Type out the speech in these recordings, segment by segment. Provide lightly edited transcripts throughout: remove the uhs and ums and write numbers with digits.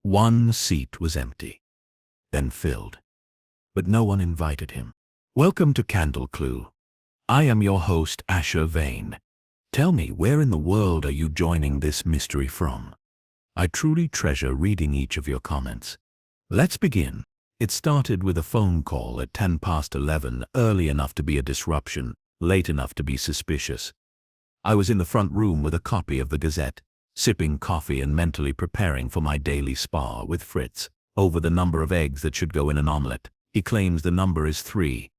One seat was empty, then filled, but no one invited him. Welcome to Candle Clue. I am your host, Asher Vane. Tell me, where in the world are you joining this mystery from? I truly treasure reading each of your comments. Let's begin. It started with a phone call at 11:10, early enough to be a disruption, late enough to be suspicious. I was in the front room with a copy of the Gazette, sipping coffee and mentally preparing for my daily spar with Fritz over the number of eggs that should go in an omelette. He claims the number is 3.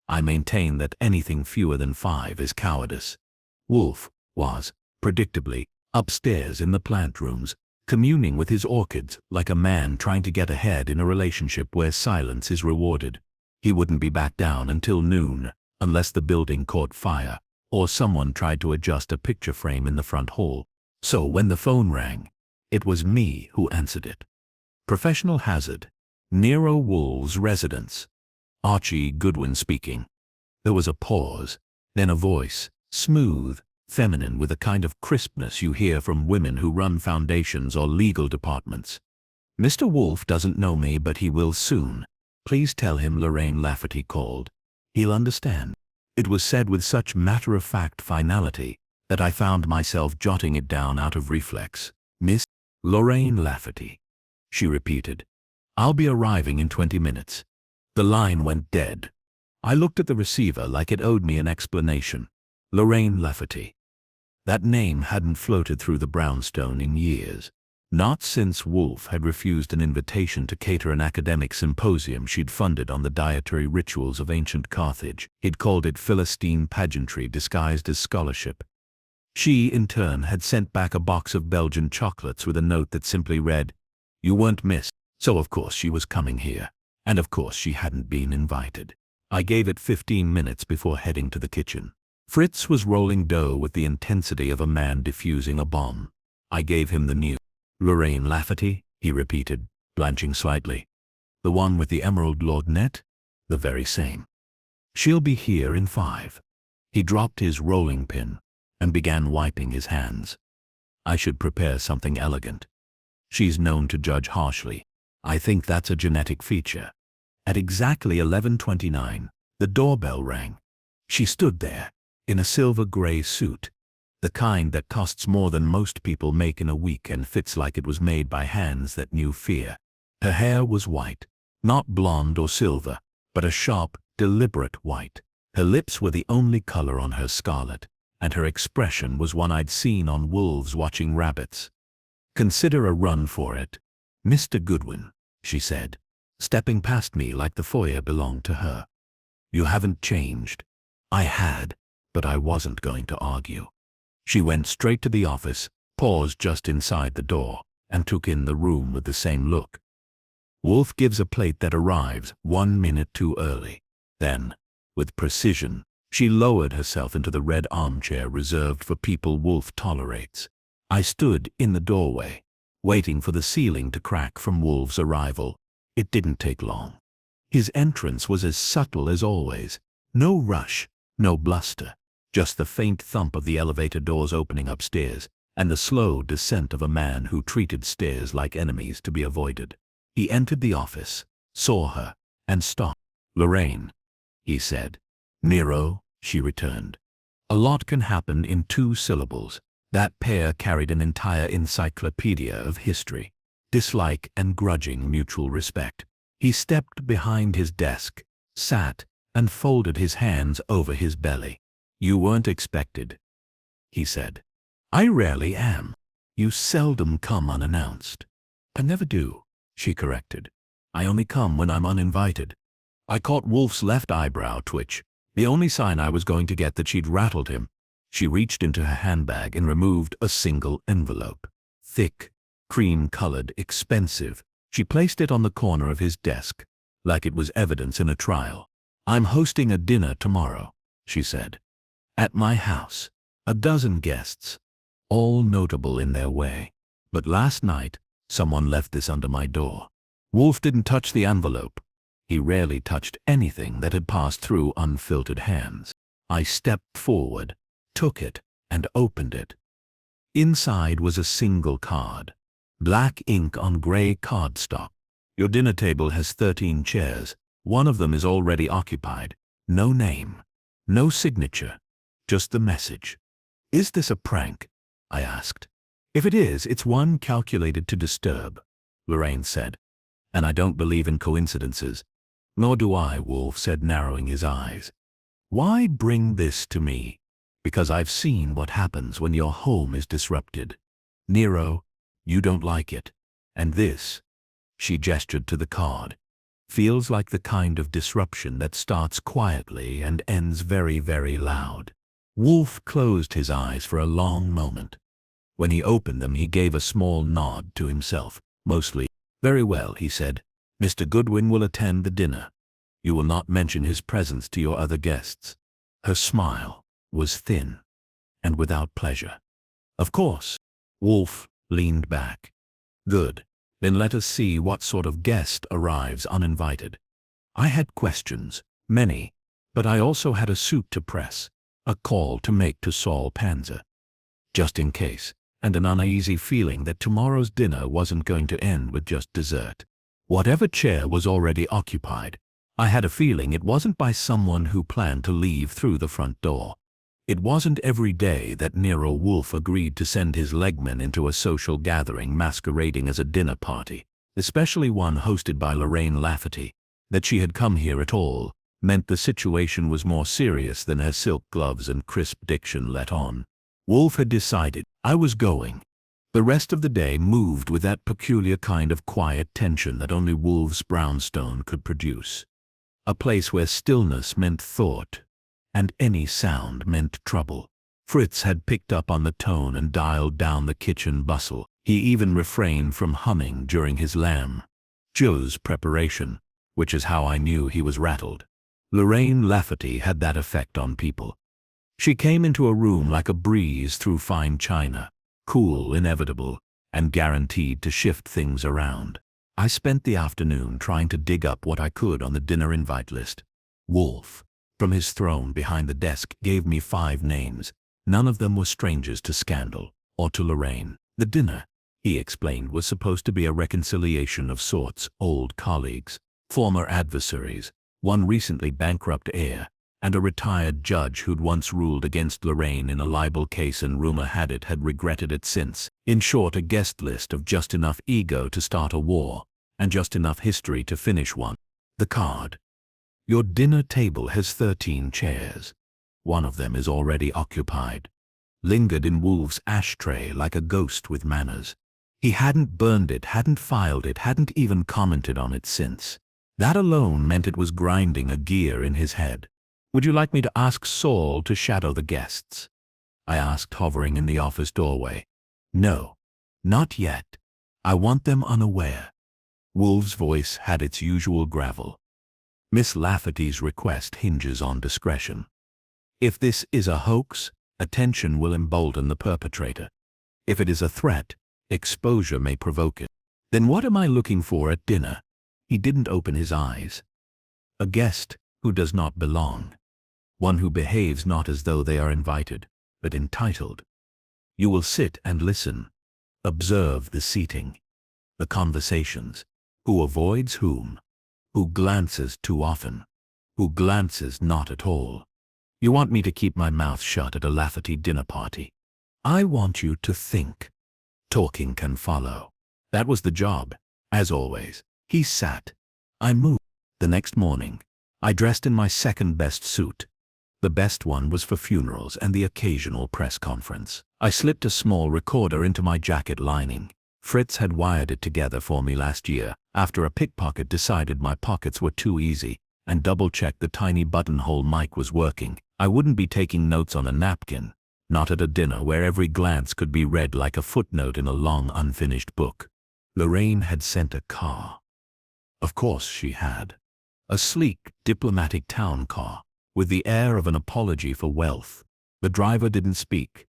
I maintain that anything fewer than 5 is cowardice. Wolfe was, predictably, upstairs in the plant rooms, communing with his orchids like a man trying to get ahead in a relationship where silence is rewarded. He wouldn't be back down until noon, unless the building caught fire, or someone tried to adjust a picture frame in the front hall. So when the phone rang, it was me who answered it. Professional hazard. Nero Wolfe's residence. Archie Goodwin speaking. There was a pause, then a voice, smooth, feminine, with a kind of crispness you hear from women who run foundations or legal departments. Mr. Wolfe doesn't know me, but he will soon. Please tell him Lorraine Lafferty called. He'll understand. It was said with such matter-of-fact finality that I found myself jotting it down out of reflex. Miss Lorraine Lafferty, she repeated. I'll be arriving in 20 minutes. The line went dead. I looked at the receiver like it owed me an explanation. Lorraine Lafferty. That name hadn't floated through the brownstone in years. Not since Wolfe had refused an invitation to cater an academic symposium she'd funded on the dietary rituals of ancient Carthage. He'd called it Philistine pageantry disguised as scholarship. She, in turn, had sent back a box of Belgian chocolates with a note that simply read, "You weren't missed." So of course she was coming here. And of course she hadn't been invited. I gave it 15 minutes before heading to the kitchen. Fritz was rolling dough with the intensity of a man defusing a bomb. I gave him the news. Lorraine Lafferty, he repeated, blanching slightly. The one with the emerald lorgnette? The very same. She'll be here in 5. He dropped his rolling pin and began wiping his hands. I should prepare something elegant. She's known to judge harshly. I think that's a genetic feature. At exactly 11:29, the doorbell rang. She stood there, in a silver-gray suit, the kind that costs more than most people make in a week and fits like it was made by hands that knew fear. Her hair was white, not blonde or silver, but a sharp, deliberate white. Her lips were the only color on her scarlet, and her expression was one I'd seen on wolves watching rabbits. Consider a run for it, Mr. Goodwin, she said, stepping past me like the foyer belonged to her. You haven't changed. I had, but I wasn't going to argue. She went straight to the office, paused just inside the door, and took in the room with the same look. Wolfe gives a plate that arrives 1 minute too early. Then, with precision, she lowered herself into the red armchair reserved for people Wolfe tolerates. I stood in the doorway, waiting for the ceiling to crack from Wolfe's arrival. It didn't take long. His entrance was as subtle as always. No rush, no bluster, just the faint thump of the elevator doors opening upstairs, and the slow descent of a man who treated stairs like enemies to be avoided. He entered the office, saw her, and stopped. Lorraine, he said. Nero, she returned. A lot can happen in 2 syllables. That pair carried an entire encyclopedia of history. Dislike and grudging mutual respect. He stepped behind his desk, sat, and folded his hands over his belly. You weren't expected, he said. I rarely am. You seldom come unannounced. I never do, she corrected. I only come when I'm uninvited. I caught Wolfe's left eyebrow twitch, the only sign I was going to get that she'd rattled him. She reached into her handbag and removed a single envelope. Thick, cream-colored, expensive. She placed it on the corner of his desk, like it was evidence in a trial. I'm hosting a dinner tomorrow, she said. At my house. 12 guests, all notable in their way. But last night, someone left this under my door. Wolfe didn't touch the envelope. He rarely touched anything that had passed through unfiltered hands. I stepped forward, took it, and opened it. Inside was a single card. Black ink on gray cardstock. Your dinner table has 13 chairs. One of them is already occupied. No name. No signature. Just the message. Is this a prank? I asked. If it is, it's one calculated to disturb, Lorraine said. And I don't believe in coincidences. Nor do I, Wolfe said, narrowing his eyes. Why bring this to me? Because I've seen what happens when your home is disrupted. Nero, you don't like it. And this, she gestured to the card, feels like the kind of disruption that starts quietly and ends very, very loud. Wolfe closed his eyes for a long moment. When he opened them, he gave a small nod to himself, mostly. Very well, he said. Mr. Goodwin will attend the dinner. You will not mention his presence to your other guests. Her smile was thin and without pleasure. Of course. Wolfe leaned back. Good. Then let us see what sort of guest arrives uninvited. I had questions, many, but I also had a suit to press, a call to make to Saul Panzer. Just in case, and an uneasy feeling that tomorrow's dinner wasn't going to end with just dessert. Whatever chair was already occupied, I had a feeling it wasn't by someone who planned to leave through the front door. It wasn't every day that Nero Wolfe agreed to send his legmen into a social gathering masquerading as a dinner party, especially one hosted by Lorraine Lafferty. That she had come here at all meant the situation was more serious than her silk gloves and crisp diction let on. Wolfe had decided I was going. The rest of the day moved with that peculiar kind of quiet tension that only Wolfe's brownstone could produce. A place where stillness meant thought, and any sound meant trouble. Fritz had picked up on the tone and dialed down the kitchen bustle. He even refrained from humming during his lamb Joe's preparation, which is how I knew he was rattled. Lorraine Lafferty had that effect on people. She came into a room like a breeze through fine china, cool, inevitable, and guaranteed to shift things around. I spent the afternoon trying to dig up what I could on the dinner invite list. Wolfe, from his throne behind the desk, gave me 5 names. None of them were strangers to scandal or to Lorraine. The dinner, he explained, was supposed to be a reconciliation of sorts: old colleagues, former adversaries, one recently bankrupt heir, and a retired judge who'd once ruled against Lorraine in a libel case and rumor had it had regretted it since. In short, a guest list of just enough ego to start a war, and just enough history to finish one. The card. Your dinner table has 13 chairs. One of them is already occupied. Lingered in Wolfe's ashtray like a ghost with manners. He hadn't burned it, hadn't filed it, hadn't even commented on it since. That alone meant it was grinding a gear in his head. Would you like me to ask Saul to shadow the guests? I asked, hovering in the office doorway. No, not yet. I want them unaware. Wolfe's voice had its usual gravel. Miss Lafferty's request hinges on discretion. If this is a hoax, attention will embolden the perpetrator. If it is a threat, exposure may provoke it. Then what am I looking for at dinner? He didn't open his eyes. A guest who does not belong. One who behaves not as though they are invited, but entitled. You will sit and listen. Observe the seating, the conversations. Who avoids whom? Who glances too often? Who glances not at all? You want me to keep my mouth shut at a Lafferty dinner party? I want you to think. Talking can follow. That was the job, as always. He sat. I moved. The next morning, I dressed in my second-best suit. The best one was for funerals and the occasional press conference. I slipped a small recorder into my jacket lining. Fritz had wired it together for me last year, after a pickpocket decided my pockets were too easy, and double-checked the tiny buttonhole mic was working. I wouldn't be taking notes on a napkin, not at a dinner where every glance could be read like a footnote in a long unfinished book. Lorraine had sent a car. Of course she had. A sleek, diplomatic town car, with the air of an apology for wealth. The driver didn't speak.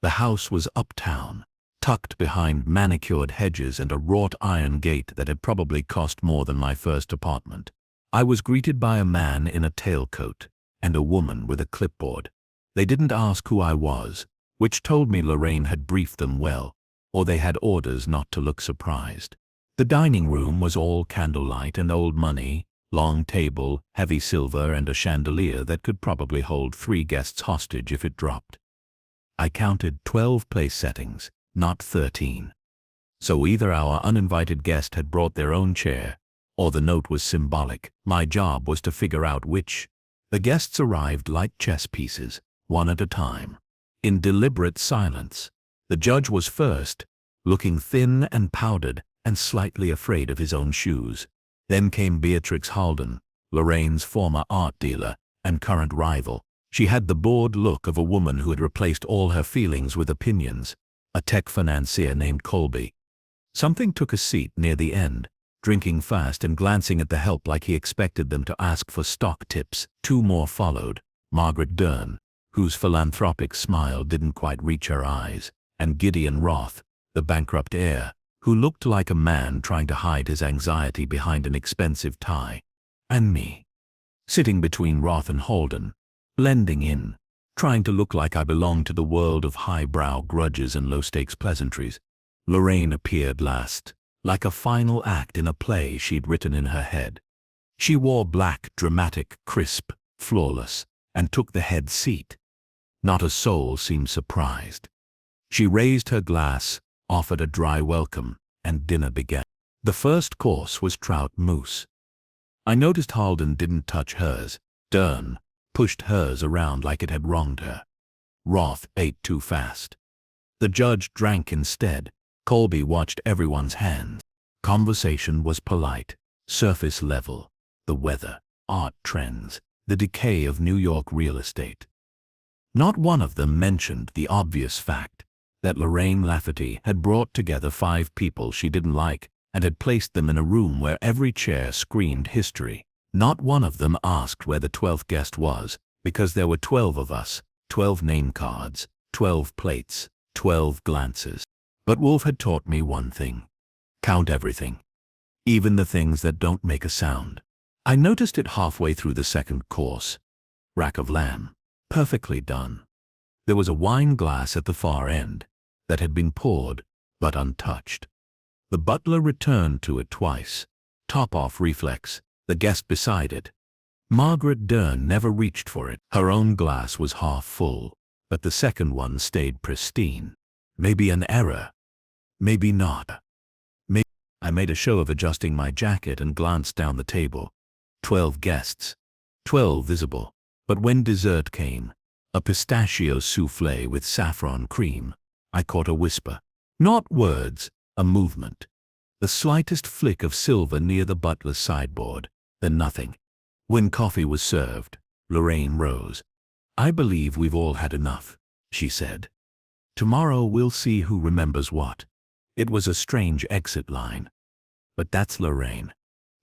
The house was uptown, tucked behind manicured hedges and a wrought iron gate that had probably cost more than my first apartment. I was greeted by a man in a tailcoat and a woman with a clipboard. They didn't ask who I was, which told me Lorraine had briefed them well, or they had orders not to look surprised. The dining room was all candlelight and old money, long table, heavy silver, and a chandelier that could probably hold 3 guests hostage if it dropped. I counted 12 place settings, not 13. So either our uninvited guest had brought their own chair, or the note was symbolic. My job was to figure out which. The guests arrived like chess pieces, one at a time, in deliberate silence. The judge was first, looking thin and powdered and slightly afraid of his own shoes. Then came Beatrix Halden, Lorraine's former art dealer and current rival. She had the bored look of a woman who had replaced all her feelings with opinions. A tech financier named Colby. Something took a seat near the end, drinking fast and glancing at the help like he expected them to ask for stock tips. 2 more followed, Margaret Dern, whose philanthropic smile didn't quite reach her eyes, and Gideon Roth, the bankrupt heir, who looked like a man trying to hide his anxiety behind an expensive tie. And me, sitting between Roth and Halden, blending in, trying to look like I belonged to the world of highbrow grudges and low-stakes pleasantries. Lorraine appeared last, like a final act in a play she'd written in her head. She wore black, dramatic, crisp, flawless, and took the head seat. Not a soul seemed surprised. She raised her glass, offered a dry welcome, and dinner began. The first course was trout mousse. I noticed Halden didn't touch hers. Dern pushed hers around like it had wronged her. Roth ate too fast. The judge drank instead. Colby watched everyone's hands. Conversation was polite, surface level. The weather, art trends, the decay of New York real estate. Not one of them mentioned the obvious fact that Lorraine Lafferty had brought together 5 people she didn't like and had placed them in a room where every chair screamed history. Not one of them asked where the 12th guest was, because there were 12 of us, 12 name cards, 12 plates, 12 glances. But Wolfe had taught me one thing. Count everything. Even the things that don't make a sound. I noticed it halfway through the second course. Rack of lamb. Perfectly done. There was a wine glass at the far end that had been poured, but untouched. The butler returned to it twice. Top-off reflex. The guest beside it. Margaret Dern never reached for it. Her own glass was half full, but the second one stayed pristine. Maybe an error. Maybe not. Maybe. I made a show of adjusting my jacket and glanced down the table. 12 guests. 12 visible. But when dessert came, a pistachio soufflé with saffron cream, I caught a whisper. Not words, a movement. The slightest flick of silver near the butler's sideboard. Then nothing. When coffee was served, Lorraine rose. I believe we've all had enough, she said. Tomorrow we'll see who remembers what. It was a strange exit line. But that's Lorraine.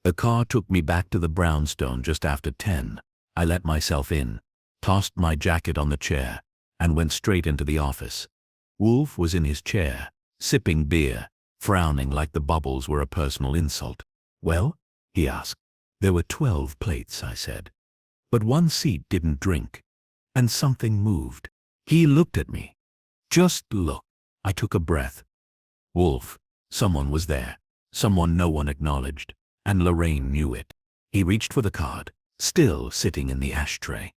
The car took me back to the brownstone just after 10. I let myself in, tossed my jacket on the chair, and went straight into the office. Wolfe was in his chair, sipping beer, frowning like the bubbles were a personal insult. Well? He asked. There were 12 plates, I said. But one seat didn't drink. And something moved. He looked at me. Just look. I took a breath. Wolfe. Someone was there. Someone no one acknowledged. And Lorraine knew it. He reached for the card, still sitting in the ashtray.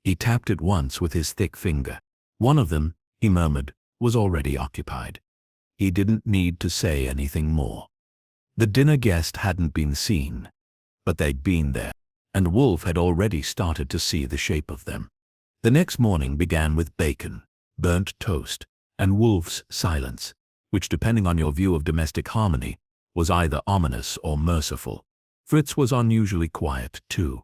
He tapped it once with his thick finger. One of them, he murmured, was already occupied. He didn't need to say anything more. The dinner guest hadn't been seen. But they'd been there, and Wolfe had already started to see the shape of them. The next morning began with bacon, burnt toast, and Wolfe's silence, which, depending on your view of domestic harmony, was either ominous or merciful. Fritz was unusually quiet, too.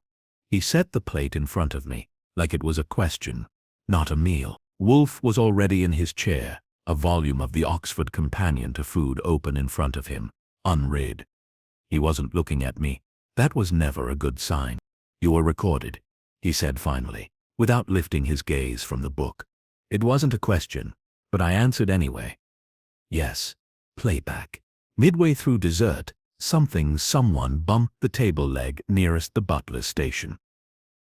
He set the plate in front of me, like it was a question, not a meal. Wolfe was already in his chair, a volume of the Oxford Companion to Food open in front of him, unread. He wasn't looking at me. That was never a good sign. You were recorded, he said finally, without lifting his gaze from the book. It wasn't a question, but I answered anyway. Yes, playback. Midway through dessert, someone bumped the table leg nearest the butler's station.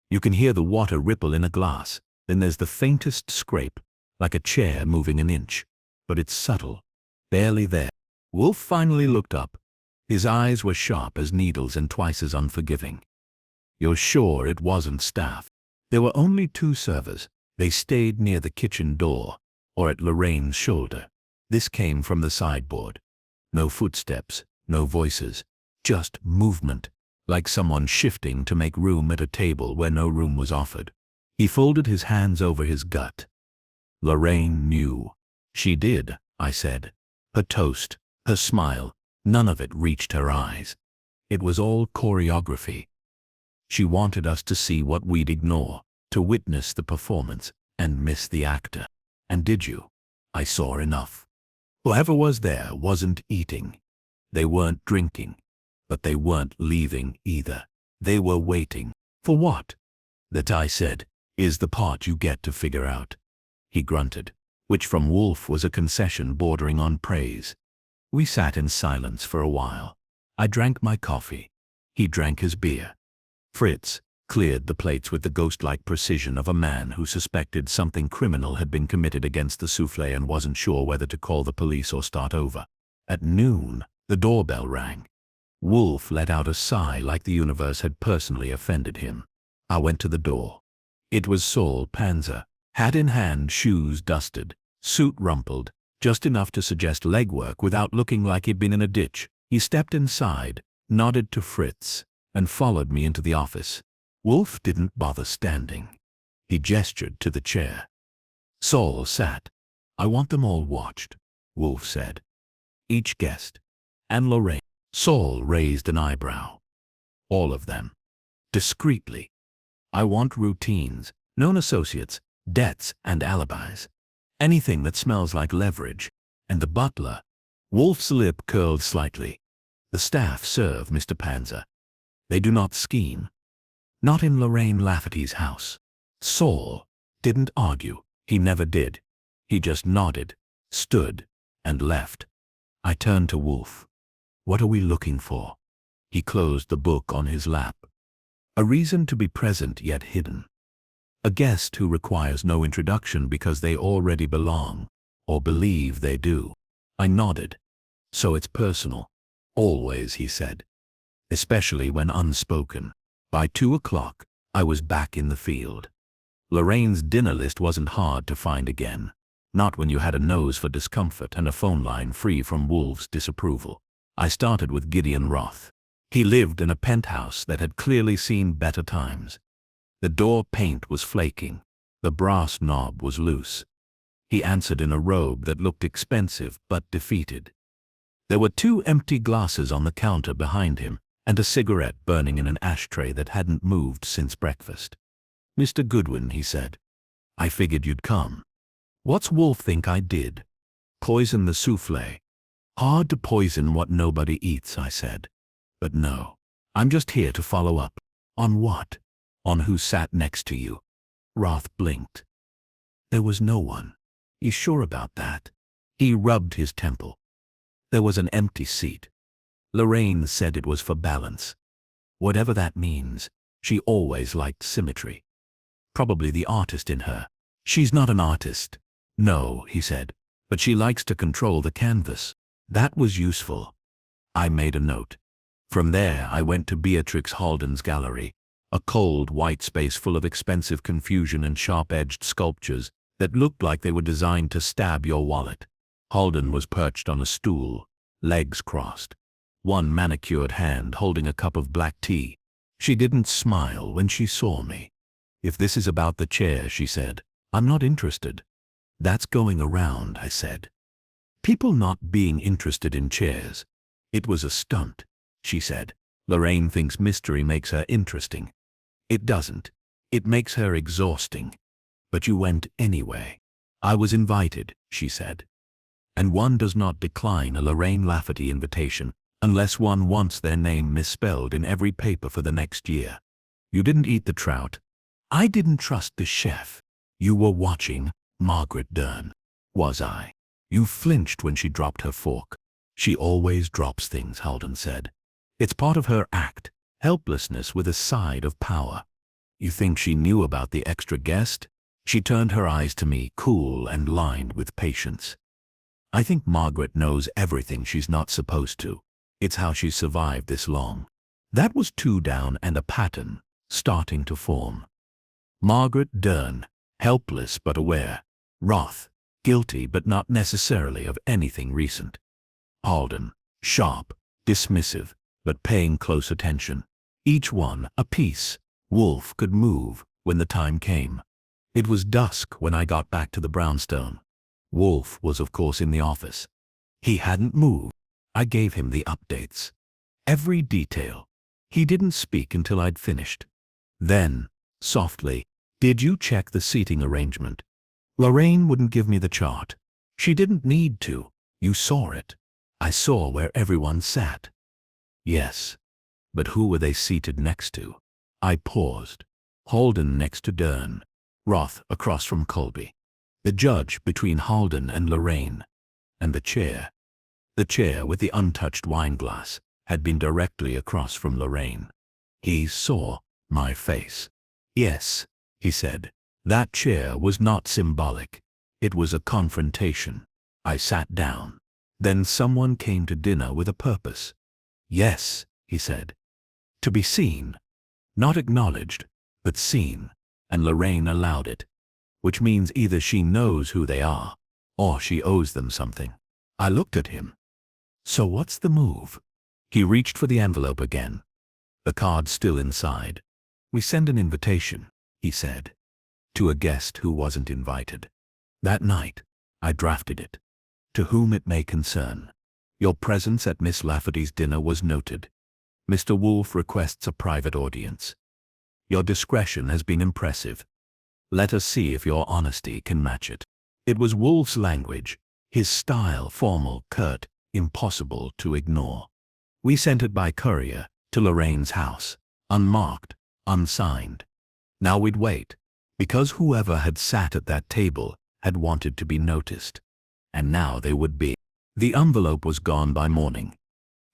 You can hear the water ripple in a glass, then there's the faintest scrape, like a chair moving an inch. But it's subtle. Barely there. Wolfe finally looked up. His eyes were sharp as needles and twice as unforgiving. You're sure it wasn't staff? There were only 2 servers. They stayed near the kitchen door, or at Lorraine's shoulder. This came from the sideboard. No footsteps, no voices, just movement, like someone shifting to make room at a table where no room was offered. He folded his hands over his gut. Lorraine knew. She did, I said. Her toast, her smile, none of it reached her eyes. It was all choreography. She wanted us to see what we'd ignore, to witness the performance and miss the actor. And did you? I saw enough. Whoever was there wasn't eating. They weren't drinking. But they weren't leaving either. They were waiting. For what? That, I said, is the part you get to figure out. He grunted, which from Wolfe was a concession bordering on praise. We sat in silence for a while. I drank my coffee. He drank his beer. Fritz cleared the plates with the ghost-like precision of a man who suspected something criminal had been committed against the soufflé and wasn't sure whether to call the police or start over. At noon, the doorbell rang. Wolfe let out a sigh like the universe had personally offended him. I went to the door. It was Saul Panzer, hat in hand, shoes dusted, suit rumpled, just enough to suggest legwork without looking like he'd been in a ditch. He stepped inside, nodded to Fritz, and followed me into the office. Wolfe didn't bother standing. He gestured to the chair. Saul sat. I want them all watched, Wolfe said. Each guest. And Lorraine. Saul raised an eyebrow. All of them. Discreetly. I want routines, known associates, debts and alibis. Anything that smells like leverage. And the butler. Wolfe's lip curled slightly. The staff serve, Mr. Panzer. They do not scheme. Not in Lorraine Lafferty's house. Saul didn't argue. He never did. He just nodded, stood, and left. I turned to Wolfe. What are we looking for? He closed the book on his lap. A reason to be present yet hidden. A guest who requires no introduction because they already belong, or believe they do. I nodded. So it's personal. Always, he said. Especially when unspoken. By 2 o'clock, I was back in the field. Lorraine's dinner list wasn't hard to find again. Not when you had a nose for discomfort and a phone line free from Wolfe's disapproval. I started with Gideon Roth. He lived in a penthouse that had clearly seen better times. The door paint was flaking. The brass knob was loose. He answered in a robe that looked expensive but defeated. There were 2 empty glasses on the counter behind him, and a cigarette burning in an ashtray that hadn't moved since breakfast. Mr. Goodwin, he said. I figured you'd come. What's Wolfe think I did? Poison the soufflé. Hard to poison what nobody eats, I said. But no. I'm just here to follow up. On what? On who sat next to you. Roth blinked. There was no one. He's sure about that. He rubbed his temple. There was an empty seat. Lorraine said it was for balance. Whatever that means, she always liked symmetry. Probably the artist in her. She's not an artist. No, he said, but she likes to control the canvas. That was useful. I made a note. From there I went to Beatrix Halden's gallery, a cold white space full of expensive confusion and sharp-edged sculptures that looked like they were designed to stab your wallet. Halden was perched on a stool, legs crossed. One manicured hand holding a cup of black tea. She didn't smile when she saw me. If this is about the chair, she said, I'm not interested. That's going around, I said. People not being interested in chairs. It was a stunt, she said. Lorraine thinks mystery makes her interesting. It doesn't. It makes her exhausting. But you went anyway. I was invited, she said. And one does not decline a Lorraine Lafferty invitation unless one wants their name misspelled in every paper for the next year. You didn't eat the trout. I didn't trust the chef. You were watching Margaret Dern. Was I? You flinched when she dropped her fork. She always drops things, Halden said. It's part of her act, helplessness with a side of power. You think she knew about the extra guest? She turned her eyes to me, cool and lined with patience. I think Margaret knows everything she's not supposed to. It's how she's survived this long. That was 2 down and a pattern starting to form. Margaret Dern, helpless but aware. Roth, guilty but not necessarily of anything recent. Halden, sharp, dismissive, but paying close attention. Each one a piece. Wolfe could move when the time came. It was dusk when I got back to the brownstone. Wolfe was of course in the office. He hadn't moved. I gave him the updates. Every detail. He didn't speak until I'd finished. Then, softly, "Did you check the seating arrangement?" Lorraine wouldn't give me the chart. She didn't need to. You saw it. I saw where everyone sat. Yes. But who were they seated next to? I paused. Halden next to Dern. Roth across from Colby. The judge between Halden and Lorraine. And the chair with the untouched wine glass, had been directly across from Lorraine. He saw my face. "Yes," he said. "That chair was not symbolic. It was a confrontation." I sat down. "Then someone came to dinner with a purpose." "Yes," he said. "To be seen. Not acknowledged, but seen. And Lorraine allowed it. Which means either she knows who they are, or she owes them something." I looked at him. "So what's the move?" He reached for the envelope again. The card still inside. "We send an invitation," he said, "to a guest who wasn't invited. That night, I drafted it. To whom it may concern. Your presence at Miss Lafferty's dinner was noted. Mr. Wolfe requests a private audience. Your discretion has been impressive. Let us see if your honesty can match it." It was Wolfe's language, his style formal, curt, impossible to ignore. We sent it by courier to Lorraine's house, unmarked, unsigned. Now we'd wait, because whoever had sat at that table had wanted to be noticed. And now they would be. The envelope was gone by morning.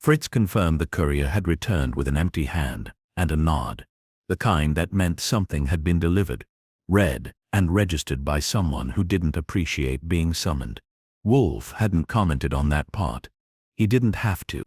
Fritz confirmed the courier had returned with an empty hand and a nod, the kind that meant something had been delivered, read, and registered by someone who didn't appreciate being summoned. Wolfe hadn't commented on that part. He didn't have to.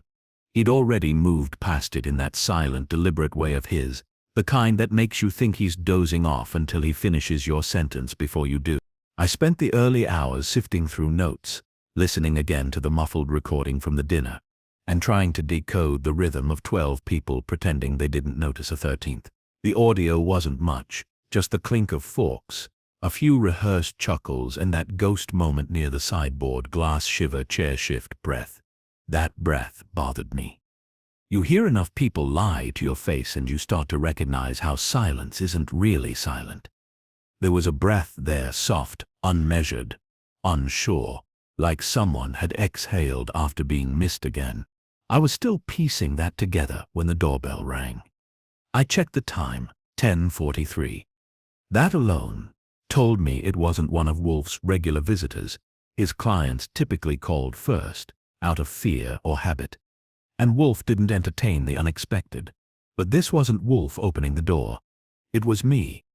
He'd already moved past it in that silent, deliberate way of his, the kind that makes you think he's dozing off until he finishes your sentence before you do. I spent the early hours sifting through notes, listening again to the muffled recording from the dinner, and trying to decode the rhythm of 12 people pretending they didn't notice a 13th. The audio wasn't much, just the clink of forks, a few rehearsed chuckles, and that ghost moment near the sideboard, glass shiver, chair shift, breath. That breath bothered me. You hear enough people lie to your face and you start to recognize how silence isn't really silent. There was a breath there, soft, unmeasured, unsure, like someone had exhaled after being missed again. I was still piecing that together when the doorbell rang. I checked the time, 10:43. That alone told me it wasn't one of Wolfe's regular visitors, his clients typically called first, out of fear or habit. And Wolfe didn't entertain the unexpected. But this wasn't Wolfe opening the door. It was me.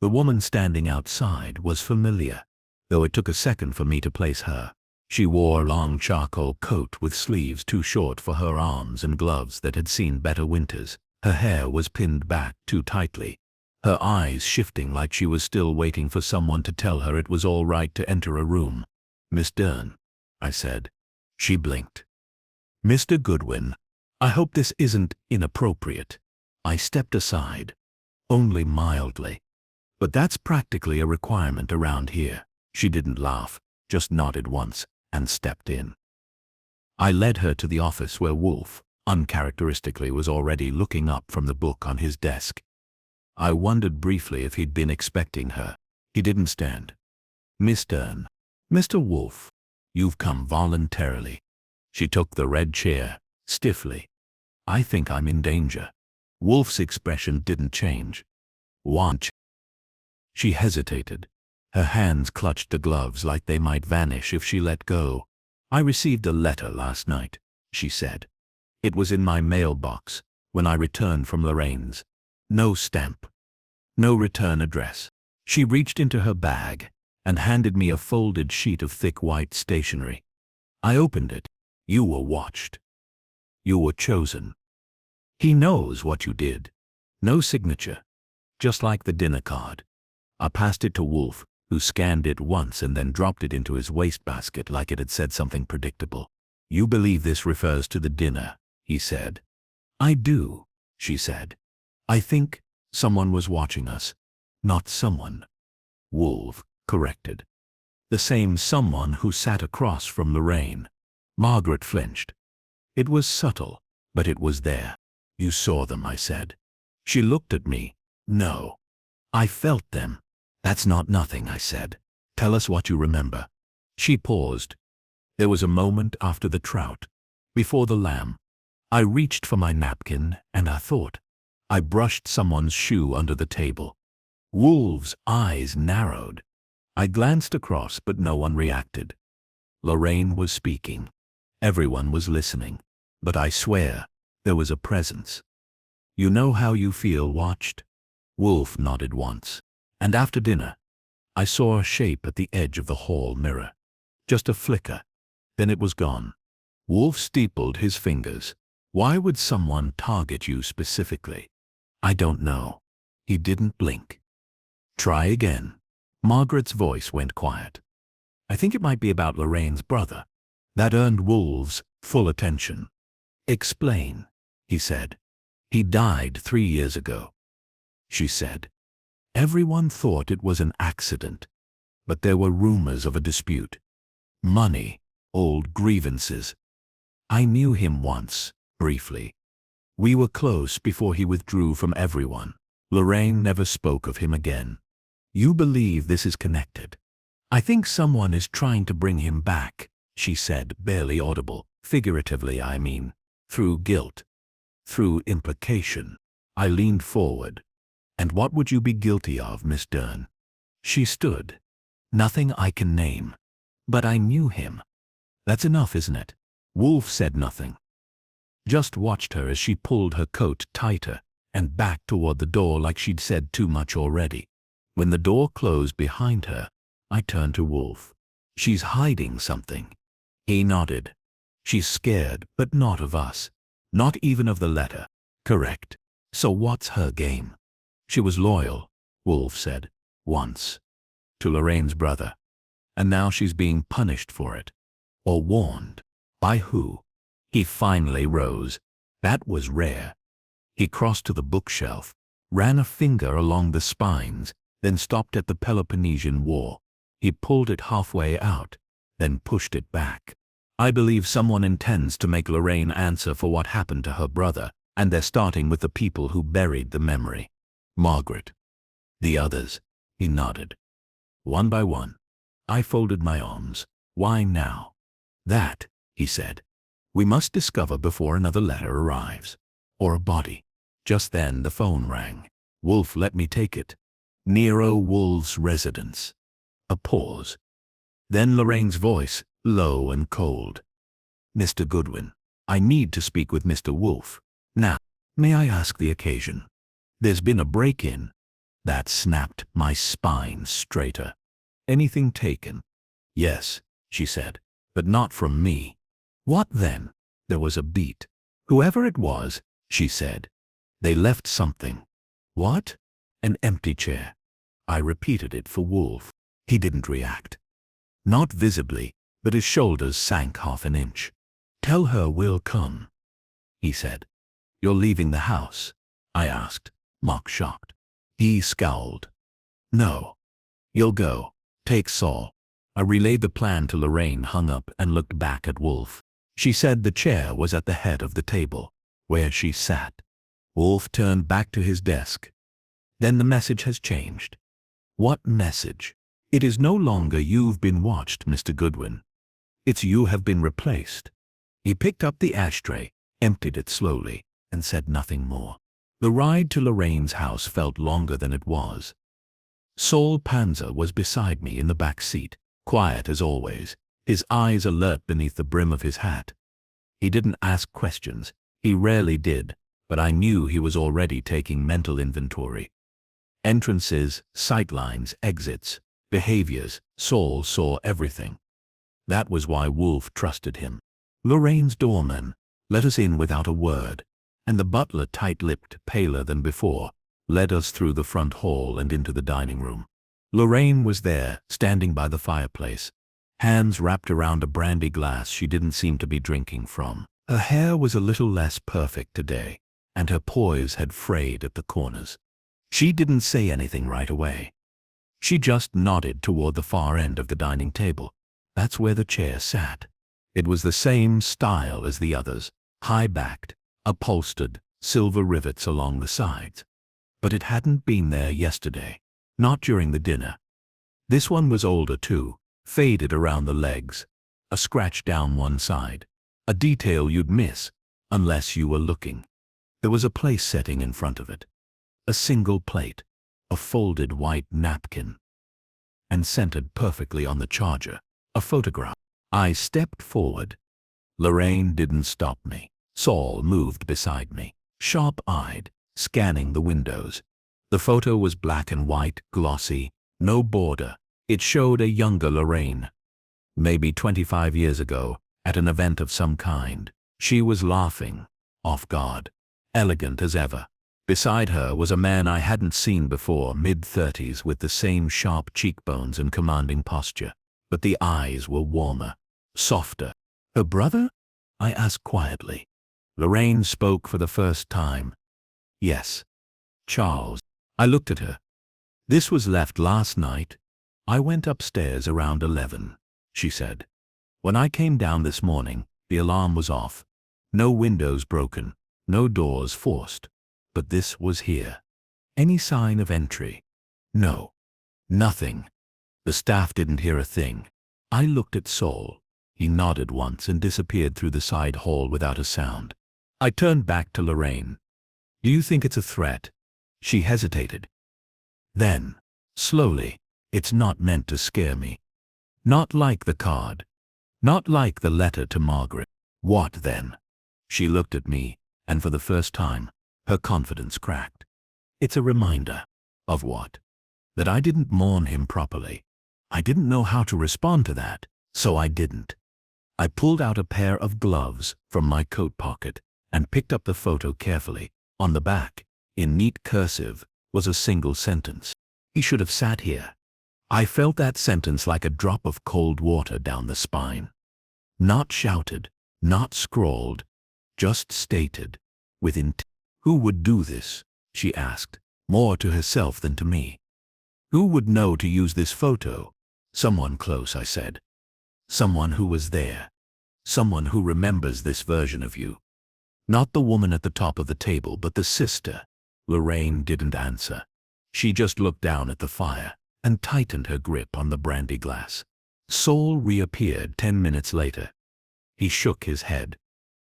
The woman standing outside was familiar, though it took a second for me to place her. She wore a long charcoal coat with sleeves too short for her arms and gloves that had seen better winters. Her hair was pinned back too tightly, her eyes shifting like she was still waiting for someone to tell her it was all right to enter a room. "Miss Dern," I said. She blinked. "Mr. Goodwin, I hope this isn't inappropriate." I stepped aside, only mildly. "But that's practically a requirement around here." She didn't laugh, just nodded once, and stepped in. I led her to the office where Wolfe, uncharacteristically, was already looking up from the book on his desk. I wondered briefly if he'd been expecting her. He didn't stand. "Miss Dern." "Mr. Wolfe, you've come voluntarily." She took the red chair, stiffly. "I think I'm in danger." Wolfe's expression didn't change. "Want?" She hesitated. Her hands clutched the gloves like they might vanish if she let go. "I received a letter last night," she said. "It was in my mailbox when I returned from Lorraine's. No stamp. No return address." She reached into her bag and handed me a folded sheet of thick white stationery. I opened it. You were watched. You were chosen. He knows what you did. No signature. Just like the dinner card. I passed it to Wolfe, who scanned it once and then dropped it into his wastebasket like it had said something predictable. You believe this refers to the dinner, he said. I do, she said. I think someone was watching us. Not someone. Wolfe corrected. The same someone who sat across from Lorraine. Margaret flinched. It was subtle, but it was there. You saw them, I said. She looked at me. No. I felt them. That's not nothing, I said. Tell us what you remember. She paused. There was a moment after the trout, before the lamb. I reached for my napkin, and I thought. I brushed someone's shoe under the table. Wolfe's eyes narrowed. I glanced across, but no one reacted. Lorraine was speaking. Everyone was listening. But I swear, there was a presence. You know how you feel watched? Wolfe nodded once. And after dinner, I saw a shape at the edge of the hall mirror. Just a flicker. Then it was gone. Wolfe steepled his fingers. Why would someone target you specifically? I don't know. He didn't blink. Try again. Margaret's voice went quiet. I think it might be about Lorraine's brother. That earned Wolfe's full attention. Explain, he said. He died 3 years ago. She said. Everyone thought it was an accident, but there were rumors of a dispute. Money, old grievances. I knew him once, briefly. We were close before he withdrew from everyone. Lorraine never spoke of him again. You believe this is connected? I think someone is trying to bring him back, she said, barely audible. Figuratively, I mean. Through guilt. Through implication. I leaned forward. And what would you be guilty of, Miss Dern? She stood. Nothing I can name. But I knew him. That's enough, isn't it? Wolfe said nothing. Just watched her as she pulled her coat tighter and backed toward the door like she'd said too much already. When the door closed behind her, I turned to Wolfe. She's hiding something. He nodded. She's scared, but not of us. Not even of the letter. Correct. So what's her game? She was loyal, Wolfe said, once. To Lorraine's brother. And now she's being punished for it. Or warned. By who? He finally rose. That was rare. He crossed to the bookshelf, ran a finger along the spines, then stopped at the Peloponnesian War. He pulled it halfway out, then pushed it back. I believe someone intends to make Lorraine answer for what happened to her brother, and they're starting with the people who buried the memory. Margaret. The others. He nodded. One by one. I folded my arms. Why now? That, he said. We must discover before another letter arrives. Or a body. Just then the phone rang. Wolfe let me take it. Nero Wolfe's residence. A pause. Then Lorraine's voice, low and cold. Mr. Goodwin, I need to speak with Mr. Wolfe. Now, may I ask the occasion? There's been a break-in. That snapped my spine straighter. Anything taken? Yes, she said, but not from me. What then? There was a beat. Whoever it was, she said. They left something. What? An empty chair. I repeated it for Wolfe. He didn't react. Not visibly, but his shoulders sank half an inch. Tell her we'll come, he said. You're leaving the house? I asked, mock shocked. He scowled. No. You'll go. Take Saul. I relayed the plan to Lorraine, hung up and looked back at Wolfe. She said the chair was at the head of the table, where she sat. Wolfe turned back to his desk. Then the message has changed. What message? It is no longer you've been watched, Mr. Goodwin. It's you have been replaced. He picked up the ashtray, emptied it slowly, and said nothing more. The ride to Lorraine's house felt longer than it was. Saul Panzer was beside me in the back seat, quiet as always, his eyes alert beneath the brim of his hat. He didn't ask questions. He rarely did, but I knew he was already taking mental inventory. Entrances, sightlines, exits, behaviors. Saul saw everything. That was why Wolfe trusted him. Lorraine's doorman let us in without a word, and the butler, tight-lipped, paler than before, led us through the front hall and into the dining room. Lorraine was there, standing by the fireplace, hands wrapped around a brandy glass she didn't seem to be drinking from. Her hair was a little less perfect today, and her poise had frayed at the corners. She didn't say anything right away. She just nodded toward the far end of the dining table. That's where the chair sat. It was the same style as the others, high-backed, upholstered, silver rivets along the sides. But it hadn't been there yesterday, not during the dinner. This one was older too, faded around the legs, a scratch down one side, a detail you'd miss unless you were looking. There was a place setting in front of it, a single plate, a folded white napkin, and centered perfectly on the charger, a photograph. I stepped forward. Lorraine didn't stop me. Saul moved beside me, sharp-eyed, scanning the windows. The photo was black and white, glossy, no border. It showed a younger Lorraine, maybe 25 years ago, at an event of some kind. She was laughing, off guard, elegant as ever. Beside her was a man I hadn't seen before, mid-30s, with the same sharp cheekbones and commanding posture. But the eyes were warmer, softer. Her brother? I asked quietly. Lorraine spoke for the first time. Yes, Charles. I looked at her. This was left last night. I went upstairs around 11, she said. When I came down this morning, the alarm was off. No windows broken, no doors forced. But this was here. Any sign of entry? No. Nothing. The staff didn't hear a thing. I looked at Saul. He nodded once and disappeared through the side hall without a sound. I turned back to Lorraine. Do you think it's a threat? She hesitated. Then, slowly, it's not meant to scare me. Not like the card. Not like the letter to Margaret. What then? She looked at me, and for the first time, her confidence cracked. It's a reminder. Of what? That I didn't mourn him properly. I didn't know how to respond to that, so I didn't. I pulled out a pair of gloves from my coat pocket and picked up the photo carefully. On the back, in neat cursive, was a single sentence. He should have sat here. I felt that sentence like a drop of cold water down the spine. Not shouted, not scrawled, just stated, with intent. Who would do this? She asked, more to herself than to me. Who would know to use this photo? Someone close, I said. Someone who was there. Someone who remembers this version of you. Not the woman at the top of the table, but the sister. Lorraine didn't answer. She just looked down at the fire and tightened her grip on the brandy glass. Saul reappeared 10 minutes later. He shook his head.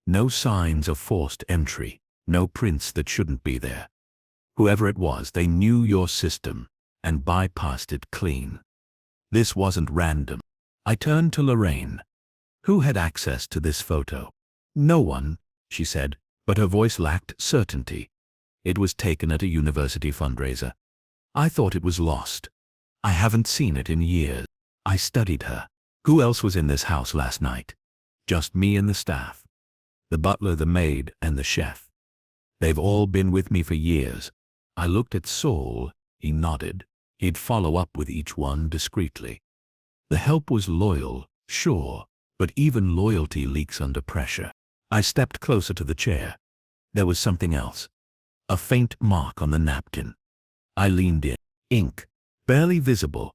No signs of forced entry, no prints that shouldn't be there. Whoever it was, they knew your system and bypassed it clean. This wasn't random. I turned to Lorraine. Who had access to this photo? No one, she said, but her voice lacked certainty. It was taken at a university fundraiser. I thought it was lost. I haven't seen it in years. I studied her. Who else was in this house last night? Just me and the staff. The butler, the maid, and the chef. They've all been with me for years. I looked at Saul. He nodded. He'd follow up with each one discreetly. The help was loyal, sure, but even loyalty leaks under pressure. I stepped closer to the chair. There was something else. A faint mark on the napkin. I leaned in. Ink. Barely visible.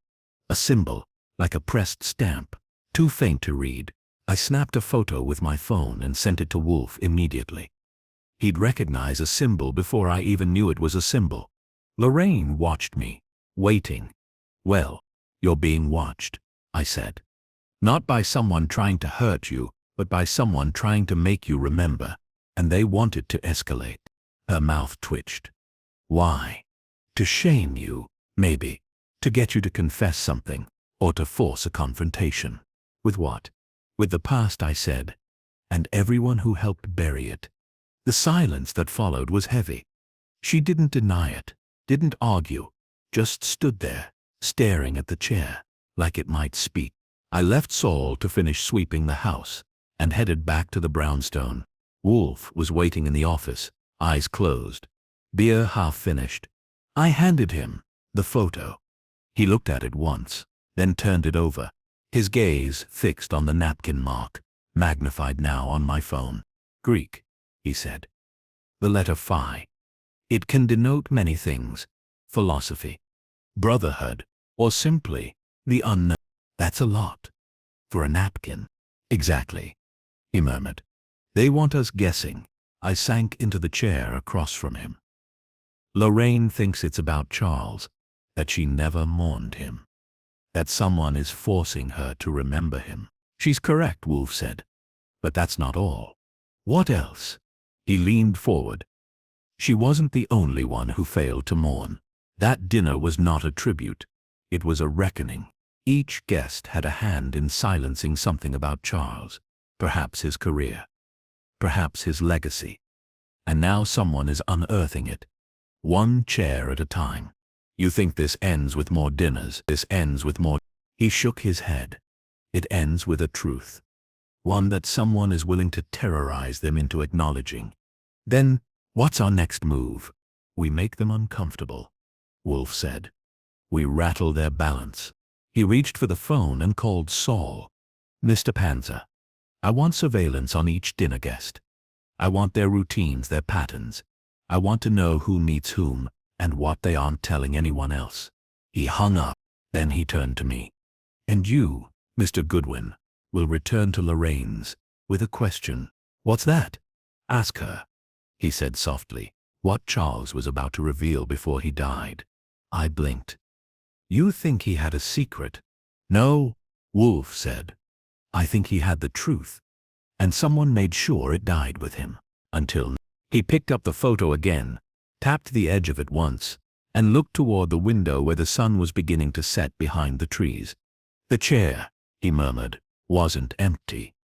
A symbol, like a pressed stamp. Too faint to read. I snapped a photo with my phone and sent it to Wolfe immediately. He'd recognize a symbol before I even knew it was a symbol. Lorraine watched me, waiting. Well, you're being watched, I said. Not by someone trying to hurt you, but by someone trying to make you remember. And they wanted to escalate. Her mouth twitched. Why? To shame you, maybe. To get you to confess something, or to force a confrontation. With what? With the past, I said. And everyone who helped bury it. The silence that followed was heavy. She didn't deny it, didn't argue, just stood there, staring at the chair, like it might speak. I left Saul to finish sweeping the house and headed back to the brownstone. Wolfe was waiting in the office, eyes closed, beer half finished. I handed him the photo. He looked at it once, then turned it over, his gaze fixed on the napkin mark, magnified now on my phone. Greek, he said. The letter phi. It can denote many things: philosophy, brotherhood, or simply the unknown. That's a lot. For a napkin. Exactly, he murmured. They want us guessing. I sank into the chair across from him. Lorraine thinks it's about Charles, that she never mourned him, that someone is forcing her to remember him. She's correct, Wolfe said. But that's not all. What else? He leaned forward. She wasn't the only one who failed to mourn. That dinner was not a tribute. It was a reckoning. Each guest had a hand in silencing something about Charles, perhaps his career, perhaps his legacy. And now someone is unearthing it, one chair at a time. You think this ends with more dinners, this ends with more. He shook his head. It ends with a truth, one that someone is willing to terrorize them into acknowledging. Then, what's our next move? We make them uncomfortable, Wolfe said. We rattle their balance. He reached for the phone and called Saul. Mr. Panzer, I want surveillance on each dinner guest. I want their routines, their patterns. I want to know who meets whom and what they aren't telling anyone else. He hung up. Then he turned to me. And you, Mr. Goodwin, will return to Lorraine's with a question. What's that? Ask her, he said softly, what Charles was about to reveal before he died. I blinked. You think he had a secret? No, Wolfe said. I think he had the truth, and someone made sure it died with him. Until he picked up the photo again, tapped the edge of it once, and looked toward the window where the sun was beginning to set behind the trees. The chair, he murmured, wasn't empty.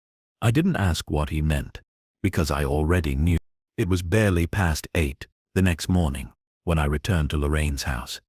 I didn't ask what he meant, because I already knew. It was barely past 8 the next morning when I returned to Lorraine's house.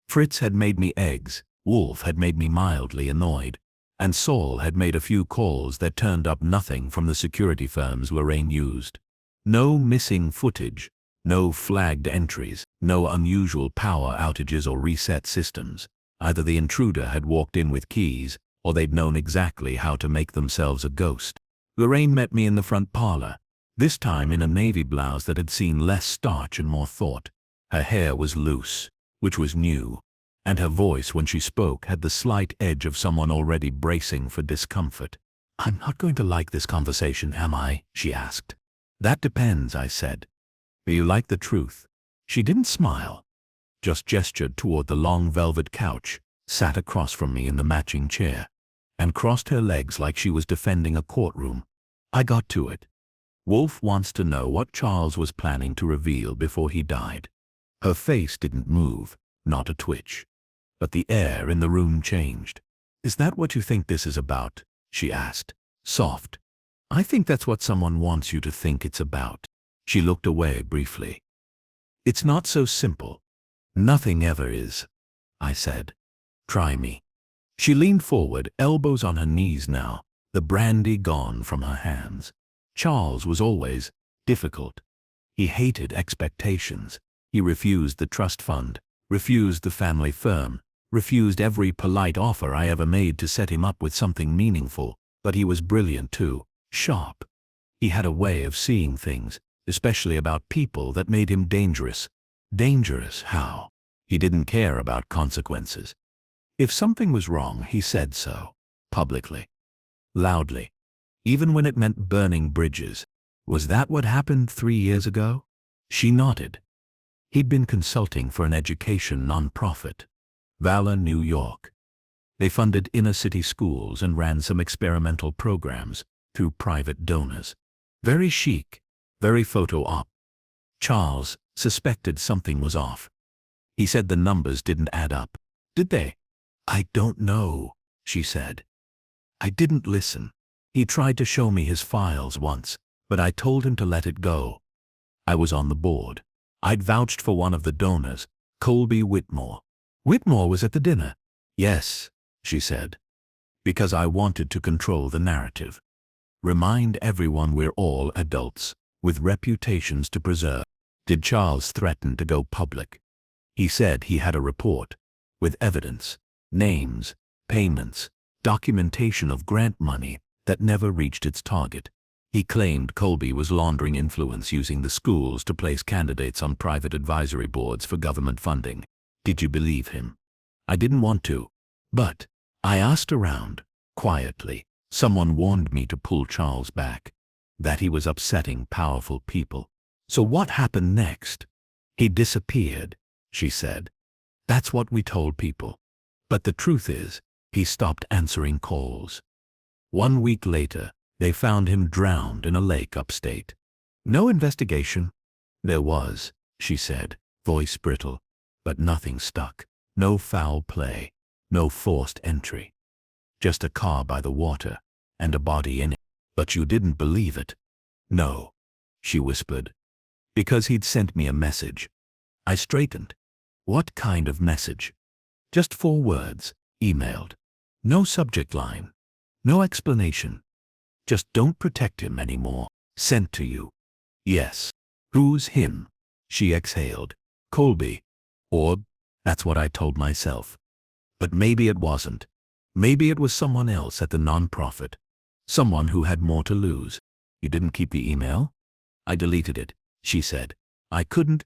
Fritz had made me eggs, Wolfe had made me mildly annoyed, and Saul had made a few calls that turned up nothing from the security firms Lorraine used. No missing footage, no flagged entries, no unusual power outages or reset systems. Either the intruder had walked in with keys, or they'd known exactly how to make themselves a ghost. Lorraine met me in the front parlor, this time in a navy blouse that had seen less starch and more thought. Her hair was loose, which was new, and her voice when she spoke had the slight edge of someone already bracing for discomfort. I'm not going to like this conversation, am I? She asked. That depends, I said. Do you like the truth? She didn't smile, just gestured toward the long velvet couch, sat across from me in the matching chair, and crossed her legs like she was defending a courtroom. I got to it. Wolfe wants to know what Charles was planning to reveal before he died. Her face didn't move, not a twitch. But the air in the room changed. Is that what you think this is about? She asked, soft. I think that's what someone wants you to think it's about. She looked away briefly. It's not so simple. Nothing ever is, I said. Try me. She leaned forward, elbows on her knees now, the brandy gone from her hands. Charles was always difficult. He hated expectations. He refused the trust fund, refused the family firm, refused every polite offer I ever made to set him up with something meaningful. But he was brilliant too, sharp. He had a way of seeing things, especially about people, that made him dangerous. Dangerous how? He didn't care about consequences. If something was wrong, he said so, publicly, loudly, even when it meant burning bridges. Was that what happened 3 years ago? She nodded. He'd been consulting for an education nonprofit, Valor, New York. They funded inner-city schools and ran some experimental programs through private donors. Very chic, very photo-op. Charles suspected something was off. He said the numbers didn't add up. Did they? I don't know, she said. I didn't listen. He tried to show me his files once, but I told him to let it go. I was on the board. I'd vouched for one of the donors, Colby Whitmore. Whitmore was at the dinner. Yes, she said. Because I wanted to control the narrative. Remind everyone we're all adults, with reputations to preserve. Did Charles threaten to go public? He said he had a report, with evidence, names, payments, documentation of grant money that never reached its target. He claimed Colby was laundering influence using the schools to place candidates on private advisory boards for government funding. Did you believe him? I didn't want to, but I asked around, quietly. Someone warned me to pull Charles back, that he was upsetting powerful people. So what happened next? He disappeared, she said. That's what we told people. But the truth is, he stopped answering calls. 1 week later, they found him drowned in a lake upstate. No investigation? There was, she said, voice brittle, but nothing stuck. No foul play, no forced entry. Just a car by the water, and a body in it. But you didn't believe it. No, she whispered. Because he'd sent me a message. I straightened. What kind of message? Just 4 words, emailed. No subject line. No explanation. Just don't protect him anymore. Sent to you. Yes. Who's him? She exhaled. Colby. Or, that's what I told myself. But maybe it wasn't. Maybe it was someone else at the nonprofit. Someone who had more to lose. You didn't keep the email? I deleted it, she said. I couldn't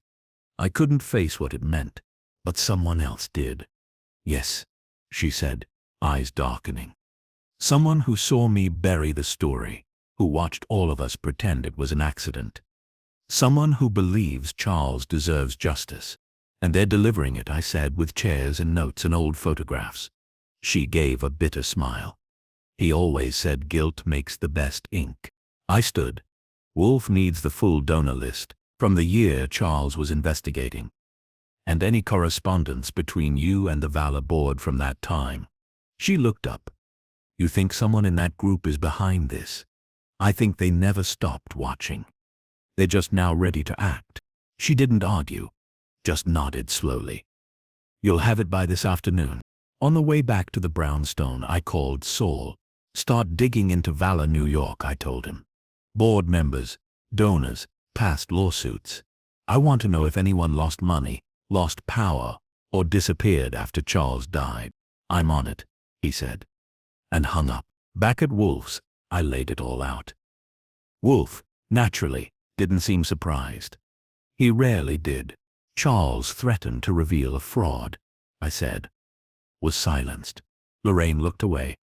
face what it meant. But someone else did. Yes, she said, eyes darkening. Someone who saw me bury the story, who watched all of us pretend it was an accident. Someone who believes Charles deserves justice. And they're delivering it, I said, with chairs and notes and old photographs. She gave a bitter smile. He always said guilt makes the best ink. I stood. Wolfe needs the full donor list, from the year Charles was investigating. And any correspondence between you and the Valor board from that time. She looked up. You think someone in that group is behind this? I think they never stopped watching. They're just now ready to act. She didn't argue, just nodded slowly. You'll have it by this afternoon. On the way back to the brownstone, I called Saul. Start digging into Valor, New York, I told him. Board members, donors, past lawsuits. I want to know if anyone lost money, lost power, or disappeared after Charles died. I'm on it, he said. And hung up. Back at Wolfe's, I laid it all out. Wolfe, naturally, didn't seem surprised. He rarely did. Charles threatened to reveal a fraud, I said. Was silenced. Lorraine looked away.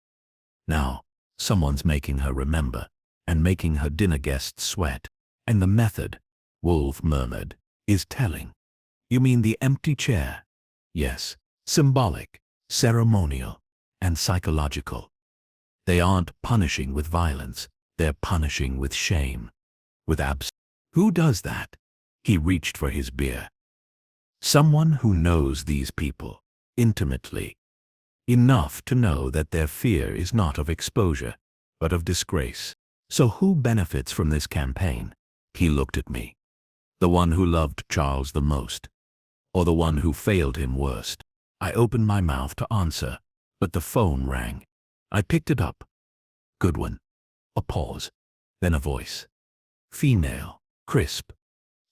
Now, someone's making her remember, and making her dinner guests sweat. And the method, Wolfe murmured, is telling. You mean the empty chair? Yes. Symbolic, ceremonial, and psychological. They aren't punishing with violence, they're punishing with shame. With abs. Who does that? He reached for his beer. Someone who knows these people, intimately. Enough to know that their fear is not of exposure, but of disgrace. So who benefits from this campaign? He looked at me. The one who loved Charles the most, or the one who failed him worst? I opened my mouth to answer, but the phone rang. I picked it up. Goodwin. A pause. Then a voice. Female. Crisp.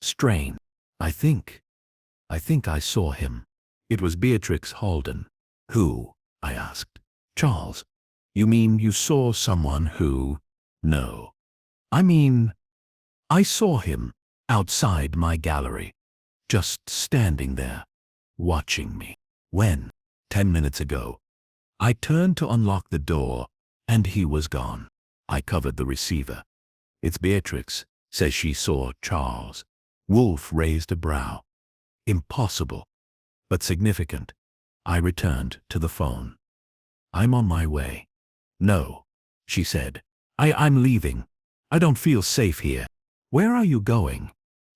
Strained. I think I saw him. It was Beatrix Halden. Who? I asked. Charles. You mean you saw someone who? No. I mean, I saw him outside my gallery, just standing there, watching me. When? 10 minutes ago. I turned to unlock the door, and he was gone. I covered the receiver. It's Beatrix, says she saw Charles. Wolfe raised a brow. Impossible, but significant. I returned to the phone. I'm on my way. No, she said. I'm leaving. I don't feel safe here. Where are you going?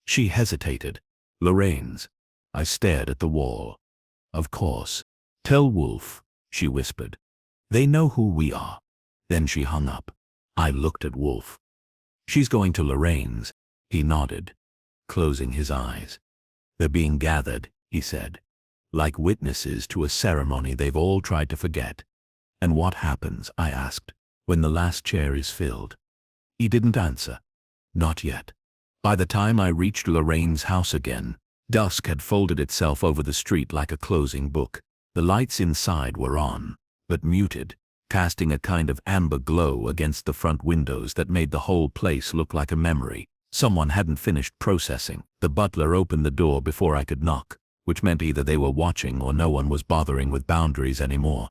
She hesitated. Lorraine's. I stared at the wall. Of course. Tell Wolfe, she whispered. They know who we are. Then she hung up. I looked at Wolfe. She's going to Lorraine's. He nodded, closing his eyes. They're being gathered, he said, like witnesses to a ceremony they've all tried to forget. And what happens, I asked, when the last chair is filled? He didn't answer. Not yet. By the time I reached Lorraine's house again, dusk had folded itself over the street like a closing book. The lights inside were on, but muted, casting a kind of amber glow against the front windows that made the whole place look like a memory someone hadn't finished processing. The butler opened the door before I could knock, which meant either they were watching or no one was bothering with boundaries anymore.